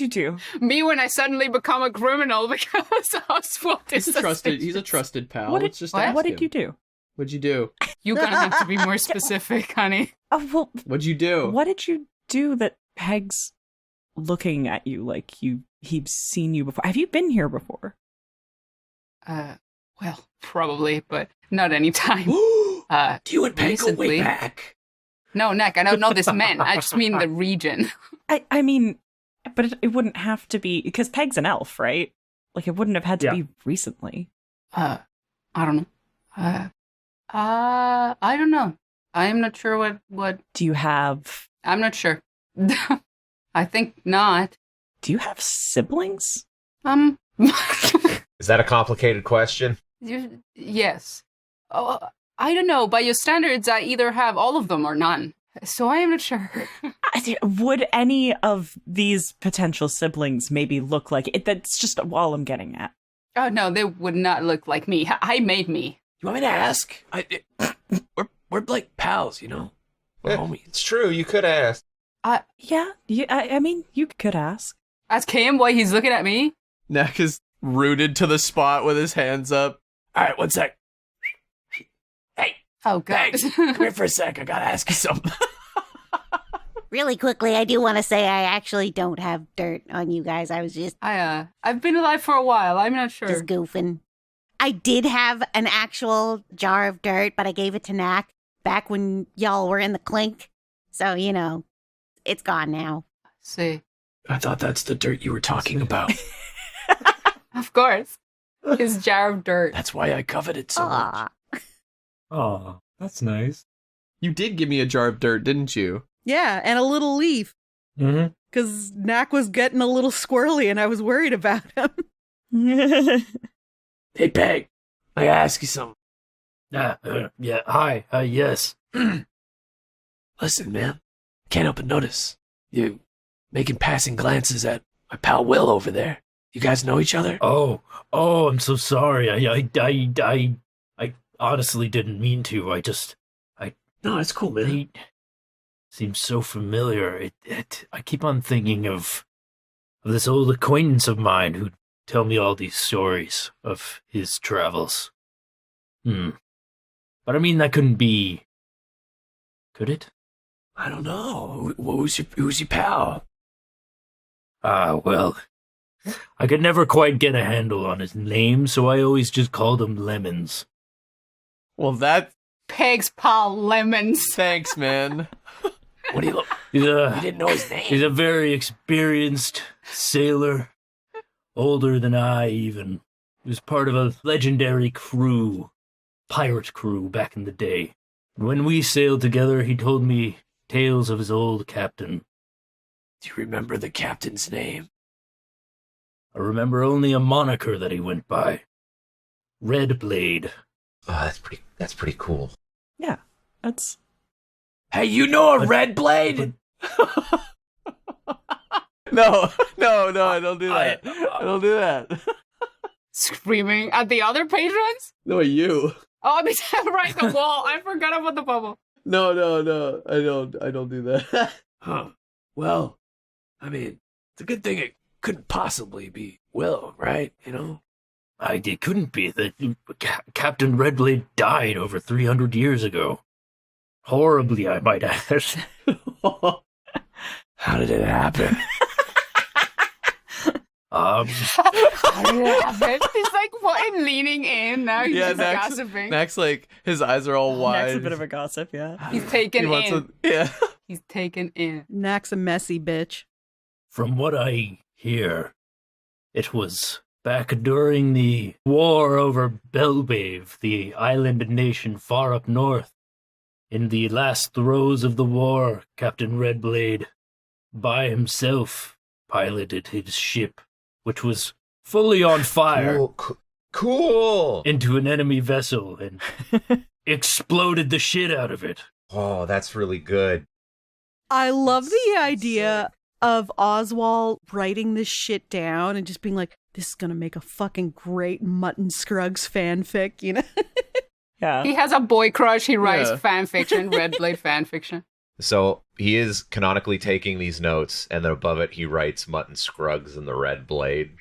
do? Me when I suddenly become a criminal because Oswalt is He's a trusted pal. What Let's just did, ask what him. did you do? What'd you do? You're gonna have to be more specific, honey. Oh, well, What'd you do? what did you do that Peg's looking at you like he's seen you before? Have you been here before? Well, probably, but not anytime. Do you and Peg go recently. way back? No, Knack, I don't know this man. I just mean the region. I mean, but it wouldn't have to be, because Peg's an elf, right? Like, it wouldn't have had to be recently. I don't know. I don't know. I am not sure what. Do you have... I'm not sure. I think not. Do you have siblings? Is that a complicated question? Yes. Oh, I don't know. By your standards, I either have all of them or none. So I am not sure. Would any of these potential siblings maybe look like it? That's just all I'm getting at. Oh, no, they would not look like me. I made me. You want me to ask? We're like pals, you know? We're homies. It's true. You could ask. Yeah. I mean, you could ask. Ask him why he's looking at me. Knack is rooted to the spot with his hands up. All right, one sec. Hey, Oh, God. come here for a sec. I gotta ask you something. Really quickly, I do want to say I actually don't have dirt on you guys. I was just I've been alive for a while. I'm not sure. just goofing. I did have an actual jar of dirt, but I gave it to Knack back when y'all were in the clink. So, you know, it's gone now. See. I thought that's the dirt you were talking about. Of course. His jar of dirt. That's why I coveted so much. Aw. Oh, that's nice. You did give me a jar of dirt, didn't you? Yeah, and a little leaf. Mm-hmm. Because Knack was getting a little squirrely and I was worried about him. Hey, Peg, I gotta ask you something. Yeah, hi, yes. Listen, man, can't help but notice you making passing glances at my pal Will over there. You guys know each other? Oh, I'm so sorry. I honestly didn't mean to. No, it's cool, man. They seem so familiar. I keep on thinking of this old acquaintance of mine who'd tell me all these stories of his travels. But I mean, that couldn't be... Could it? I don't know. Who's your pal? Well, I could never quite get a handle on his name, so I always just called him Lemons. Well, that... Peg's pal Lemons. Thanks, man. What do you look? You didn't know his name. He's a very experienced sailor, older than I even. He was part of a legendary pirate crew back in the day. When we sailed together, he told me tales of his old captain. Do you remember the captain's name? I remember only a moniker that he went by. Red Blade. Oh, that's pretty cool. Yeah, that's... Hey, you know a red blade? No, I don't do that. I don't do that. Screaming at the other patrons? No, you. Oh, they said right the wall. I forgot about the bubble. No, I don't do that. Huh. Well, I mean, it's a good thing it couldn't possibly be Will, right? You know? It couldn't be. Captain Redblade died over 300 years ago. Horribly, I might add. How did it happen? How did it happen? He's like, what? And leaning in. Now he's just gossiping. Knack's like, his eyes are all wide. Knack's a bit of a gossip, yeah. He's taken in. Yeah. He's taken in. Knack's a messy bitch. From what I hear, it was back during the war over Belbave, the island nation far up north. In the last throes of the war, Captain Redblade, by himself, piloted his ship which was fully on fire, Cool. into an enemy vessel and exploded the shit out of it. Oh, that's really good. I love the idea of Oswalt writing this shit down and just being like, this is gonna make a fucking great Mutton Scruggs fanfic, you know? Yeah. He has a boy crush. He writes fan fiction, Red Blade fan fiction. So he is canonically taking these notes, and then above it he writes Mutton Scruggs and the Red Blade.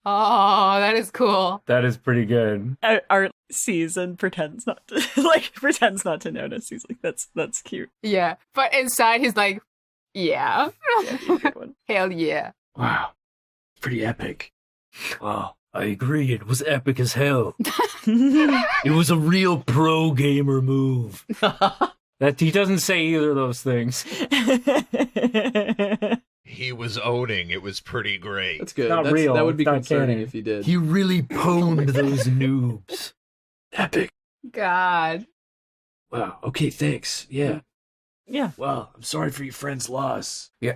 Oh, that is cool. That is pretty good. Art sees and pretends not to notice. He's like, that's cute. Yeah, but inside he's like, yeah. Hell yeah. Wow. Pretty epic. Wow, I agree. It was epic as hell. It was a real pro gamer move. That he doesn't say either of those things. He was owning. It was pretty great. That's good. Not real. That would be It's not concerning canon. if he did. He really pwned those noobs. Epic. God. Wow. Okay, thanks. Yeah. Yeah. Well, I'm sorry for your friend's loss. Yeah,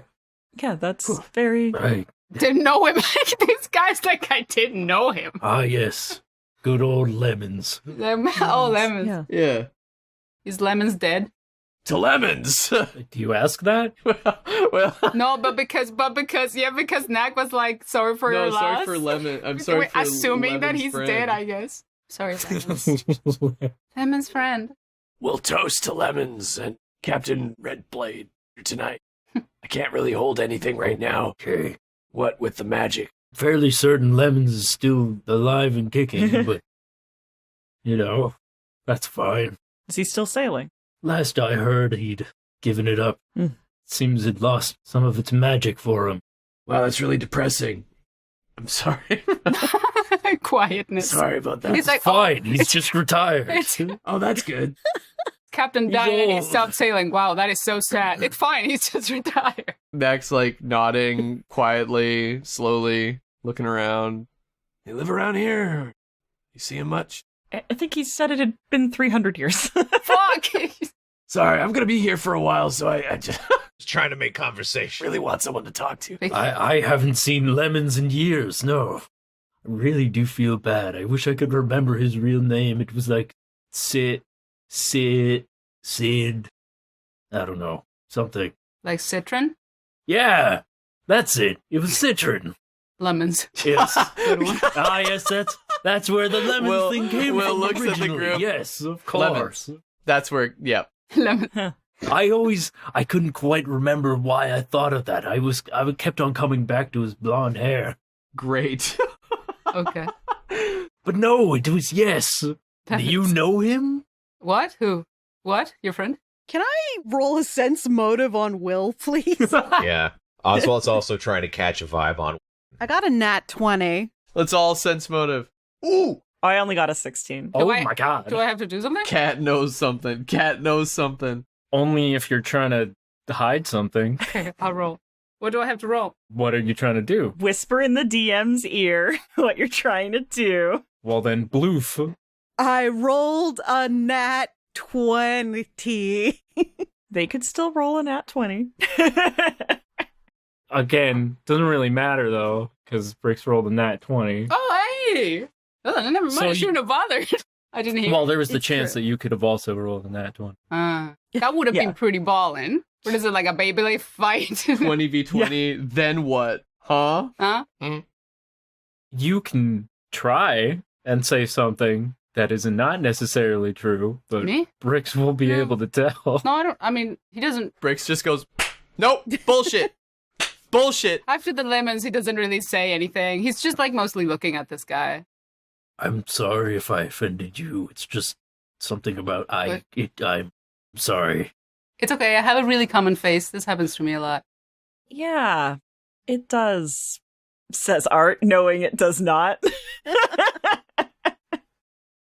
that's very... Right. Didn't know him. These guys like I didn't know him. Ah, yes. Good old lemons. Oh, Lemons. Yeah. Is Lemons dead? To lemons. Do you ask that? Well, No, but because Knack was like, sorry for your no, sorry loss. for Lemon. I'm sorry for assuming that Lemon's he's friend. dead, I guess. Sorry, Lemons. Lemon's friend. We'll toast to lemons and Captain Red Blade tonight. I can't really hold anything right now. Okay. What with the magic? Fairly certain Lemons is still alive and kicking, but, you know, that's fine. Is he still sailing? Last I heard, he'd given it up. Hmm. Seems it lost some of its magic for him. Wow, that's really depressing. I'm sorry. Quietness. Sorry about that. He's like, Fine, he's just retired. Oh, that's good. Captain died and he stopped sailing. Wow, that is so sad. It's fine. He's just retired. Max like nodding quietly, slowly, looking around. They live around here. You see him much? I think he said it had been 300 years. Fuck. Sorry, I'm gonna be here for a while, so I just Trying to make conversation. really want someone to talk to. I haven't seen Lemons in years, no. I really do feel bad. I wish I could remember his real name. It was like Sid. I don't know. Something. Like Citron? Yeah, that's it. It was Citron. Lemons. Yes. Good one. Ah, yes, that's where the lemon Will- thing came Will from looks at the originally. group. Yes, of Lemons. course. That's where, yeah. Lemon. I couldn't quite remember why I thought of that. I kept on coming back to his blonde hair. Great. Okay. But no, it was yes. Do you know him? What? Who? What? Your friend? Can I roll a sense motive on Will, please? Yeah. Oswald's also trying to catch a vibe on. I got a nat 20. Let's all sense motive. Ooh! I only got a 16. Oh I- my god. Do I have to do something? Cat knows something. Cat knows something. Only if you're trying to hide something. Okay, I'll roll. What do I have to roll? What are you trying to do? Whisper in the DM's ear what you're trying to do. Well then, bloof. I rolled a nat 20. They could still roll a nat 20. Again, doesn't really matter though, because Brix rolled a nat 20. Oh, hey! Oh, never mind. So I you- shouldn't have bothered. I didn't hear. Well, there was the It's chance true. that you could have also rolled a nat 20. That would have Yeah. been pretty ballin'. What is it, like a Beyblade fight? 20v20, then what? Huh? Huh? You can try and say something that is not necessarily true, but Me? Brix will be No. able to tell. No, I don't. I mean, he doesn't. Brix just goes, nope, bullshit. Bullshit. After the lemons, he doesn't really say anything. He's just like mostly looking at this guy. I'm sorry if I offended you. It's just something about I'm sorry. It's okay. I have a really common face. This happens to me a lot. Yeah, it does, says Art, knowing it does not.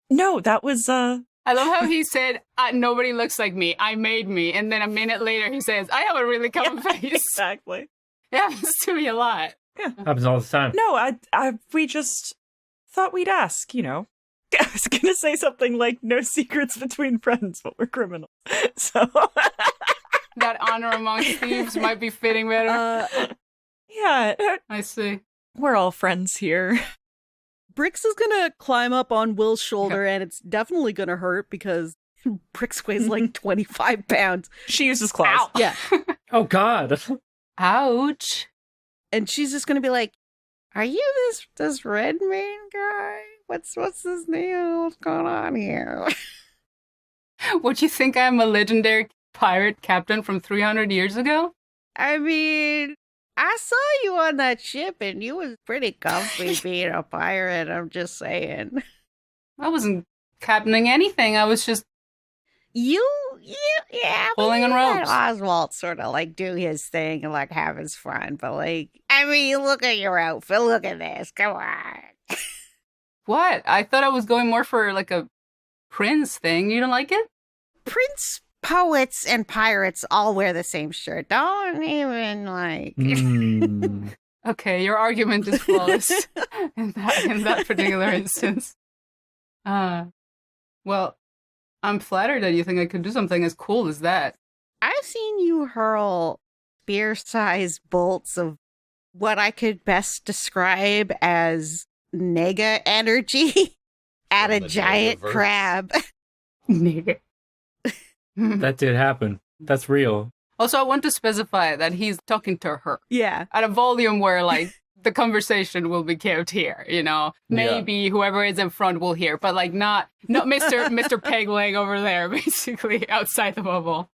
No, that was, I love how he said, nobody looks like me. I made me. And then a minute later, he says, I have a really common face. exactly. It happens to me a lot. Happens all the time. No, we just thought we'd ask, you know. I was gonna say something like, no secrets between friends, but we're criminals. So, That honor among thieves might be fitting better. yeah. I see. We're all friends here. Brix is gonna climb up on Will's shoulder, and it's definitely gonna hurt because Brix weighs like 25 pounds. She uses claws. Ow. Yeah. Oh, God. Ouch. And she's just gonna be like, "Are you this red man guy? What's his name? What's going on here?" What, you think I'm a legendary pirate captain from 300 years ago? I mean, I saw you on that ship, and you was pretty comfy being a pirate. I'm just saying. I wasn't captaining anything. I was just Yeah. pulling on ropes. Oswalt sort of like do his thing and like have his fun, but like, I mean, look at your outfit. Look at this. Come on. What? I thought I was going more for like a prince thing. You don't like it? Prince, poets, and pirates all wear the same shirt. Don't even like. Okay, your argument is flawless in that particular instance. Well, I'm flattered that you think I could do something as cool as that. I've seen you hurl spear-sized bolts of what I could best describe as nega energy at a giant Negaverse. crab. Nigga. That did happen. That's real. Also, I want to specify that he's talking to her Yeah. at a volume where, like, the conversation will be kept here, you know? Maybe whoever is in front will hear, but, like, not Mr. Pegleg over there, basically, outside the bubble.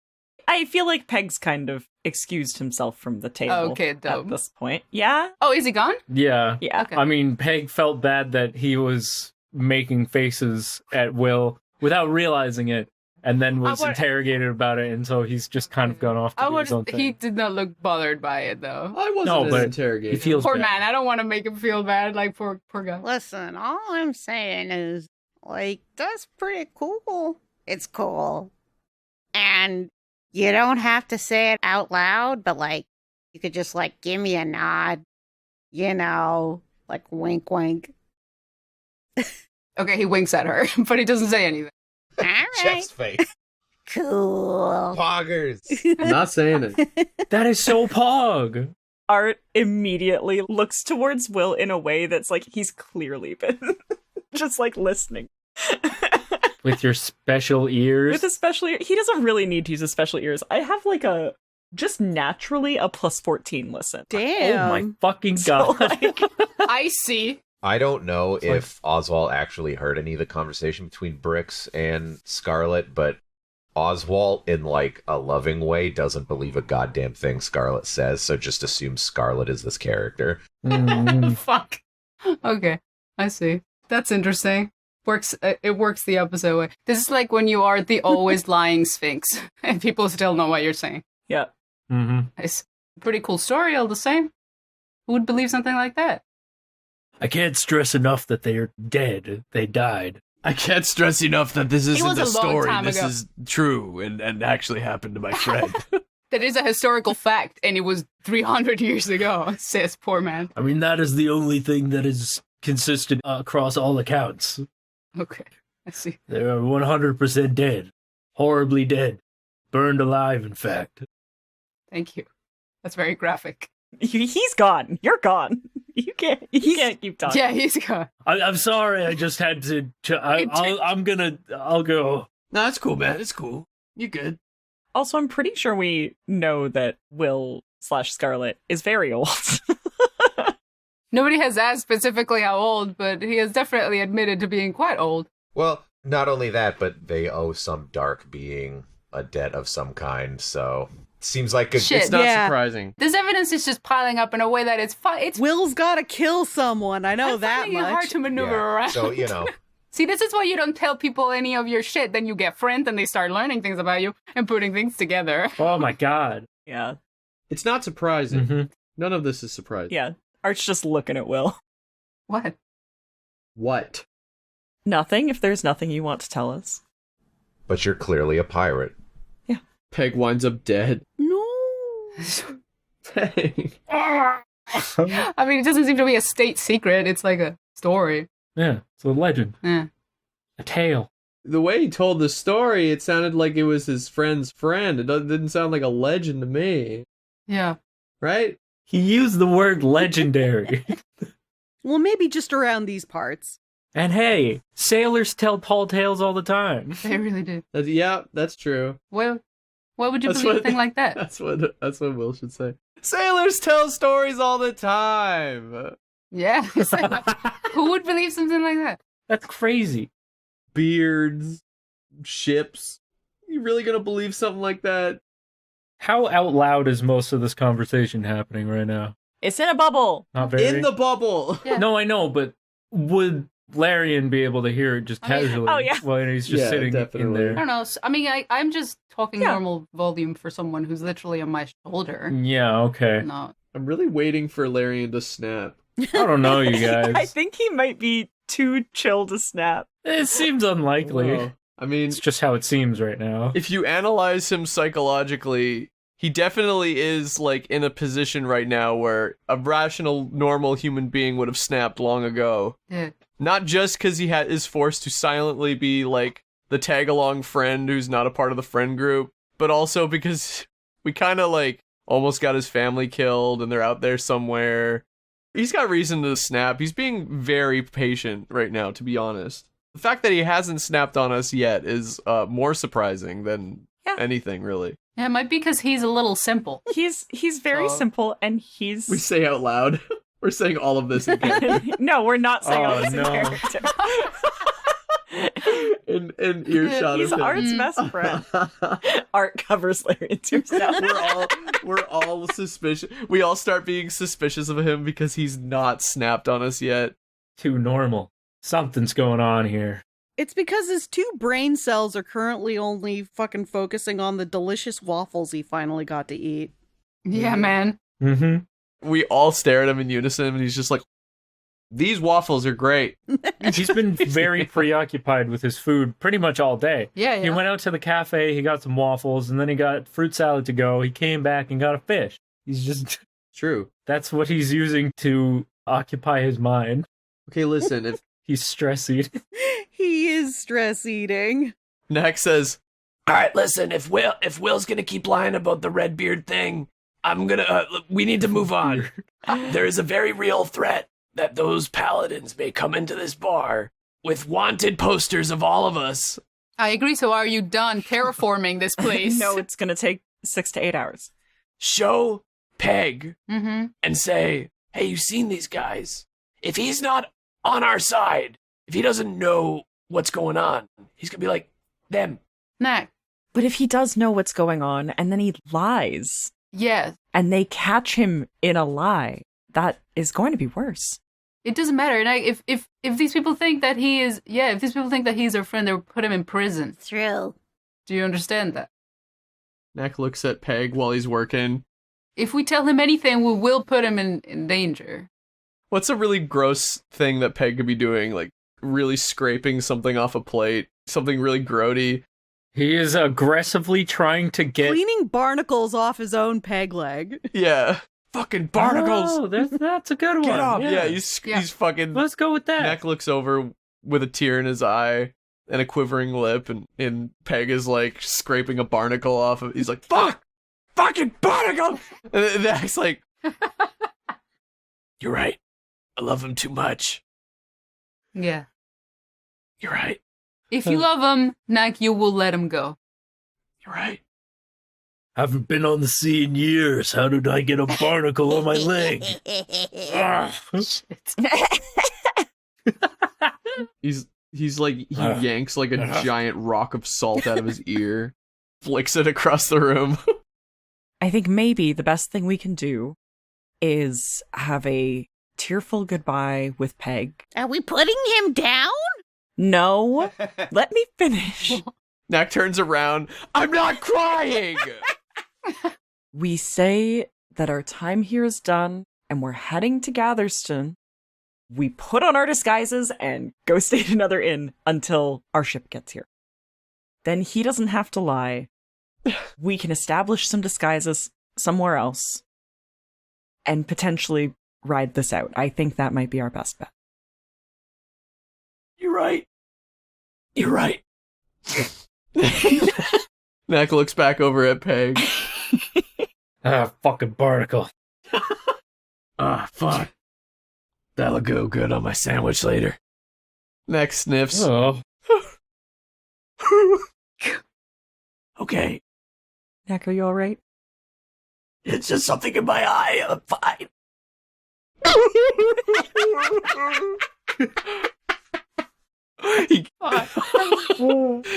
I feel like Peg's kind of excused himself from the table Okay, dope. at this point. Yeah? Oh, is he gone? Yeah. Yeah. Okay. I mean, Peg felt bad that he was making faces at Will without realizing it, and then was interrogated about it, and so he's just kind of gone off to do his own thing. He did not look bothered by it, though. I wasn't No, as but interrogated. he feels Poor bad. man, I don't want to make him feel bad, like, poor guy. Listen, all I'm saying is, like, that's pretty cool. It's cool. And you don't have to say it out loud, but, like, you could just, like, give me a nod, you know, like, wink, wink. Okay, he winks at her, but he doesn't say anything. All right. Jeff's face. Cool. Poggers. I'm not saying it. That is so Pog! Art immediately looks towards Will in a way that's like he's clearly been just like listening. With your special ears. With his special ear, he doesn't really need to use his special ears. I have like just naturally a plus 14 listen. Damn. Oh my fucking So, god. like, I see. I don't know if Oswalt actually heard any of the conversation between Brix and Scarlet, but Oswalt, in like a loving way, doesn't believe a goddamn thing Scarlet says, so just assumes Scarlet is this character. Fuck. Okay, I see. That's interesting. It works the opposite way. This is like when you are the always lying Sphinx, and people still know what you're saying. yeah. It's a pretty cool story, all the same. Who would believe something like that? I can't stress enough that they are dead. They died. I can't stress enough that this isn't was a a long story. time This ago. is true and actually happened to my friend. That is a historical fact, and it was 300 years ago, says poor man. I mean, that is the only thing that is consistent across all accounts. Okay, I see. They are 100% dead. Horribly dead. Burned alive, in fact. Thank you. That's very graphic. He's gone. You're gone. You can't keep talking. Yeah, he's gone. I'm sorry, I just had to I'll go. No, it's cool, man. It's cool. You're good. Also, I'm pretty sure we know that Will/Scarlet is very old. Nobody has asked specifically how old, but he has definitely admitted to being quite old. Well, not only that, but they owe some dark being a debt of some kind, so seems like a Shit. It's not Yeah. surprising. This evidence is just piling up in a way that it's Will's gotta kill someone. I know I'm that finding it much. hard to maneuver Yeah, around. so, you know. See, this is why you don't tell people any of your shit. Then you get friends and they start learning things about you and putting things together. Oh my god. Yeah. It's not surprising. Mhm. None of this is surprising. Yeah. Art's just looking at Will. What? What? Nothing, if there's nothing you want to tell us. But you're clearly a pirate. Peg winds up dead. No. Peg. I mean, it doesn't seem to be a state secret. It's like a story. Yeah, it's a legend. Yeah. A tale. The way he told the story, it sounded like it was his friend's friend. It didn't sound like a legend to me. Yeah. Right? He used the word legendary. Well, maybe just around these parts. And hey, sailors tell tall tales all the time. They really do. Yeah, that's true. Well, why would you That's believe what- a thing like that? That's what Will should say. Sailors tell stories all the time. Yeah. It's like, who would believe something like that? That's crazy. Beards, ships. You really gonna believe something like that? How out loud is most of this conversation happening right now? It's in a bubble. Not very. In the bubble. Yeah. No, I know, but would Larian be able to hear it just I mean- casually? Oh, yeah. While he's just Yeah, sitting in definitely. there. I don't know. I mean, I'm just talking Yeah. normal volume for someone who's literally on my shoulder. Yeah, okay. No. I'm really waiting for Larian to snap. I don't know, you I guys. think he might be too chill to snap. It seems unlikely. Well, I mean, It's just how it seems right now. if you analyze him psychologically, he definitely is like in a position right now where a rational, normal human being would have snapped long ago. Yeah. Not just because he is forced to silently be like the tag along friend who's not a part of the friend group, but also because we kind of like almost got his family killed and they're out there somewhere. He's got reason to snap. He's being very patient right now, to be honest. The fact that he hasn't snapped on us yet is more surprising than anything, really. Yeah, it might be because he's a little simple. He's very So- simple, and he's We say out loud. We're saying all of this in character. no, we're not saying all Oh, this in no. character. in earshot He's of him. Art's best friend. Art covers Larian's yourself. we're all suspicious. We all start being suspicious of him because he's not snapped on us yet. Too normal. Something's going on here. It's because his 2 brain cells are currently only fucking focusing on the delicious waffles he finally got to eat. Yeah, man. Mm-hmm. We all stare at him in unison, and he's just like, "These waffles are great." He's been very preoccupied with his food pretty much all day. Yeah, yeah. He went out to the cafe, he got some waffles, and then he got fruit salad to go. He came back and got a fish. He's just... True. That's what he's using to occupy his mind. Okay, listen. If He's stress eating. He is stress eating. Knack says, All right, listen. If Will's gonna keep lying about the Redbeard thing, I'm gonna. We need to move on. There is a very real threat that those paladins may come into this bar with wanted posters of all of us. I agree. So are you done terraforming this place? No, it's going to take 6 to 8 hours. Show Peg Mm-hmm. and say, "Hey, you seen these guys? If he's not on our side, if he doesn't know what's going on, he's gonna be like them." Knack. But if he does know what's going on and then he lies Yeah. and they catch him in a lie, that is going to be worse. It doesn't matter. And if these people think that he is, if these people think that he's our friend, they'll put him in prison. True. Do you understand that? Knack looks at Peg while he's working. If we tell him anything, we will put him in danger. What's a really gross thing that Peg could be doing? Like, really scraping something off a plate? Something really grody? He is aggressively trying to get... Cleaning barnacles off his own peg leg. Yeah. Fucking barnacles! Oh, that's a good one. Get up! Yeah, Yeah. he's fucking... Let's go with that. Knack looks over with a tear in his eye and a quivering lip, and Peg is like scraping a barnacle off of. He's like, "Fuck, fucking barnacle!" And Knack's like, You're right. I love him too much. Yeah. You're right. If you love him, Knack, you will let him go. You're right. Haven't been on the sea in years. How did I get a barnacle on my leg? he's like, he yanks like a giant rock of salt out of his ear, flicks it across the room. I think maybe the best thing we can do is have a tearful goodbye with Peg. Are we putting him down? No, let me finish. Knack turns around. I'm not crying! We say that our time here is done and we're heading to Gatherston. We put on our disguises and go stay at another inn until our ship gets here. Then he doesn't have to lie. We can establish some disguises somewhere else and potentially ride this out. I think that might be our best bet. You're right. You're right. Knack looks back over at Peg. Fucking barnacle. Ah, fuck. That'll go good on my sandwich later. Knack sniffs. Oh. Okay. Knack, are you all right? It's just something in my eye. I'm fine.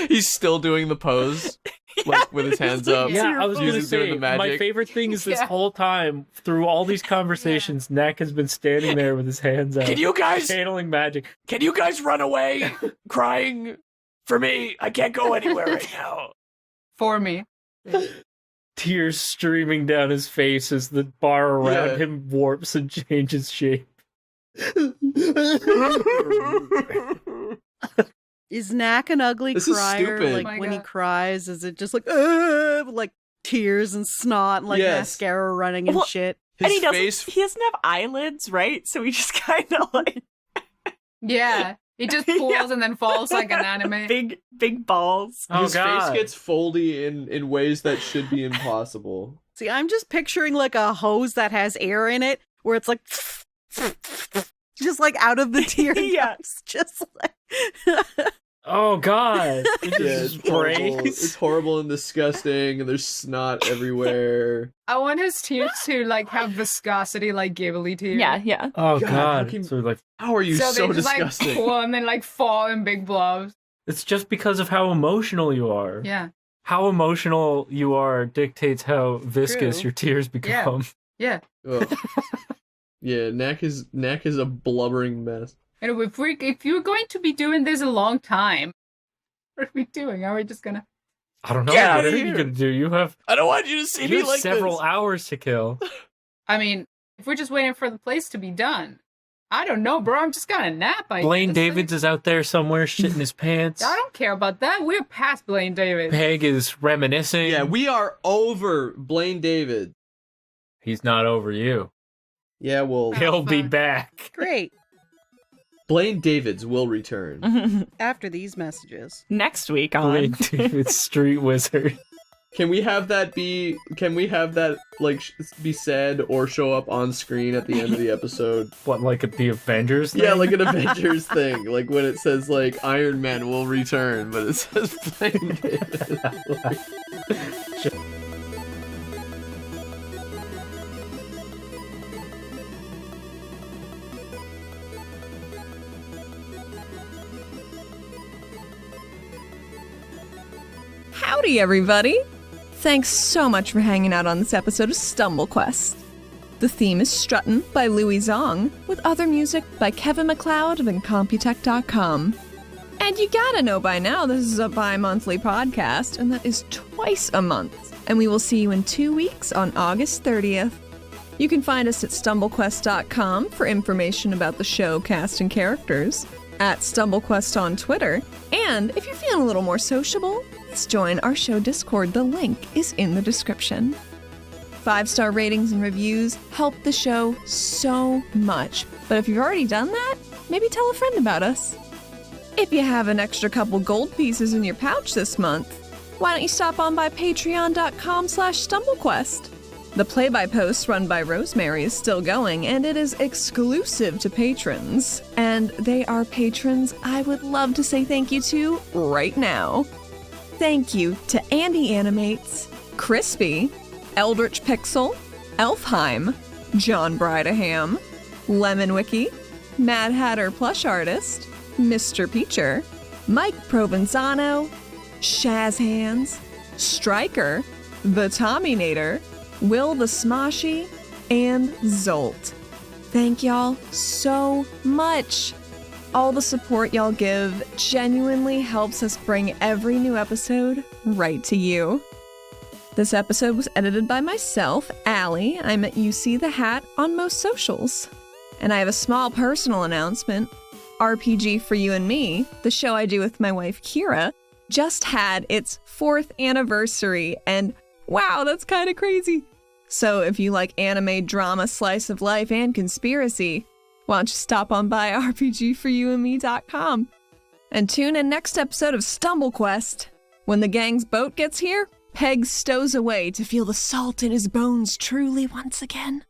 He's still doing the pose, like with his hands up. Yeah, I was going to doing the say, magic. my favorite thing is this whole time, through all these conversations, Knack has been standing there with his hands up. Can you guys channeling magic? Can you guys run away crying for me? I can't go anywhere right now. For me. Tears streaming down his face as the bar around him warps and changes shape. Is Knack an ugly This is crier? stupid. Like when he cries, is it just like tears and snot and like mascara running and shit? And he doesn't have eyelids, right? So he just kind of like Yeah. He just pulls and then falls like an anime. Big balls. His face gets foldy in ways that should be impossible. See, I'm just picturing like a hose that has air in it, where it's like just like out of the tear ducts, just like. Oh God! It's horrible. It's horrible and disgusting, and there's snot everywhere. I want his tears to like have viscosity, like Ghibli tears. Yeah. Oh God! So like, how are you so so they just, disgusting? Like, pull and then like fall in big blobs. it's just because of how emotional you are. Yeah. How emotional you are dictates how viscous True. your tears become. Yeah. Yeah, Knack is a blubbering mess. And if you're going to be doing this a long time, what are we doing? Are we just gonna? I don't know. Get What outta are you here. gonna do? You have I don't want you to see me like several this. hours to kill. I mean, if we're just waiting for the place to be done, I don't know, bro. I'm just gonna nap. Blaine Davids is out there somewhere shitting his pants. I don't care about that. We're past Blaine Davids. Peg is reminiscing. Yeah, we are over Blaine David. He's not over you. Yeah, well, He'll be back. Great. Blaine Davids will return. After these messages. Next week on Blaine David's Street Wizard. Can we have that be said or show up on screen at the end of the episode? What, like at the Avengers thing? Yeah, like an Avengers thing. Like when it says like Iron Man will return, but it says Blaine David. Howdy, everybody! Thanks so much for hanging out on this episode of Stumble Quest. The theme is Struttin by Louie Zong, with other music by Kevin MacLeod of Incompetech.com. And you gotta know by now this is a bi-monthly podcast, and that is twice a month. And we will see you in 2 weeks on August 30th. You can find us at StumbleQuest.com for information about the show, cast, and characters, at StumbleQuest on Twitter, and if you're feeling a little more sociable, please join our show Discord. The link is in the description. 5-star ratings and reviews help the show so much, but if you've already done that, maybe tell a friend about us. If you have an extra couple gold pieces in your pouch this month, why don't you stop on by patreon.com/StumbleQuest. The play-by-post run by Rosemary is still going, and it is exclusive to patrons. And they are patrons I would love to say thank you to right now. Thank you to Andy Animates, Crispy, Eldritch Pixel, Elfheim, John Bridaham, Lemon Wiki, Mad Hatter Plush Artist, Mr. Peacher, Mike Provenzano, Shaz Hands, Striker, The Tommynator, Will the Smoshy, and Zolt. Thank y'all so much. All the support y'all give genuinely helps us bring every new episode right to you. This episode was edited by myself, Allie. I'm at UC The Hat on most socials. And I have a small personal announcement. RPG for You and Me, the show I do with my wife Kira, just had its 4th anniversary, and wow, that's kind of crazy. So if you like anime, drama, slice of life, and conspiracy, why don't you stop on by rpgforyouandme.com and tune in next episode of Stumble Quest. When the gang's boat gets here, Peg stows away to feel the salt in his bones truly once again.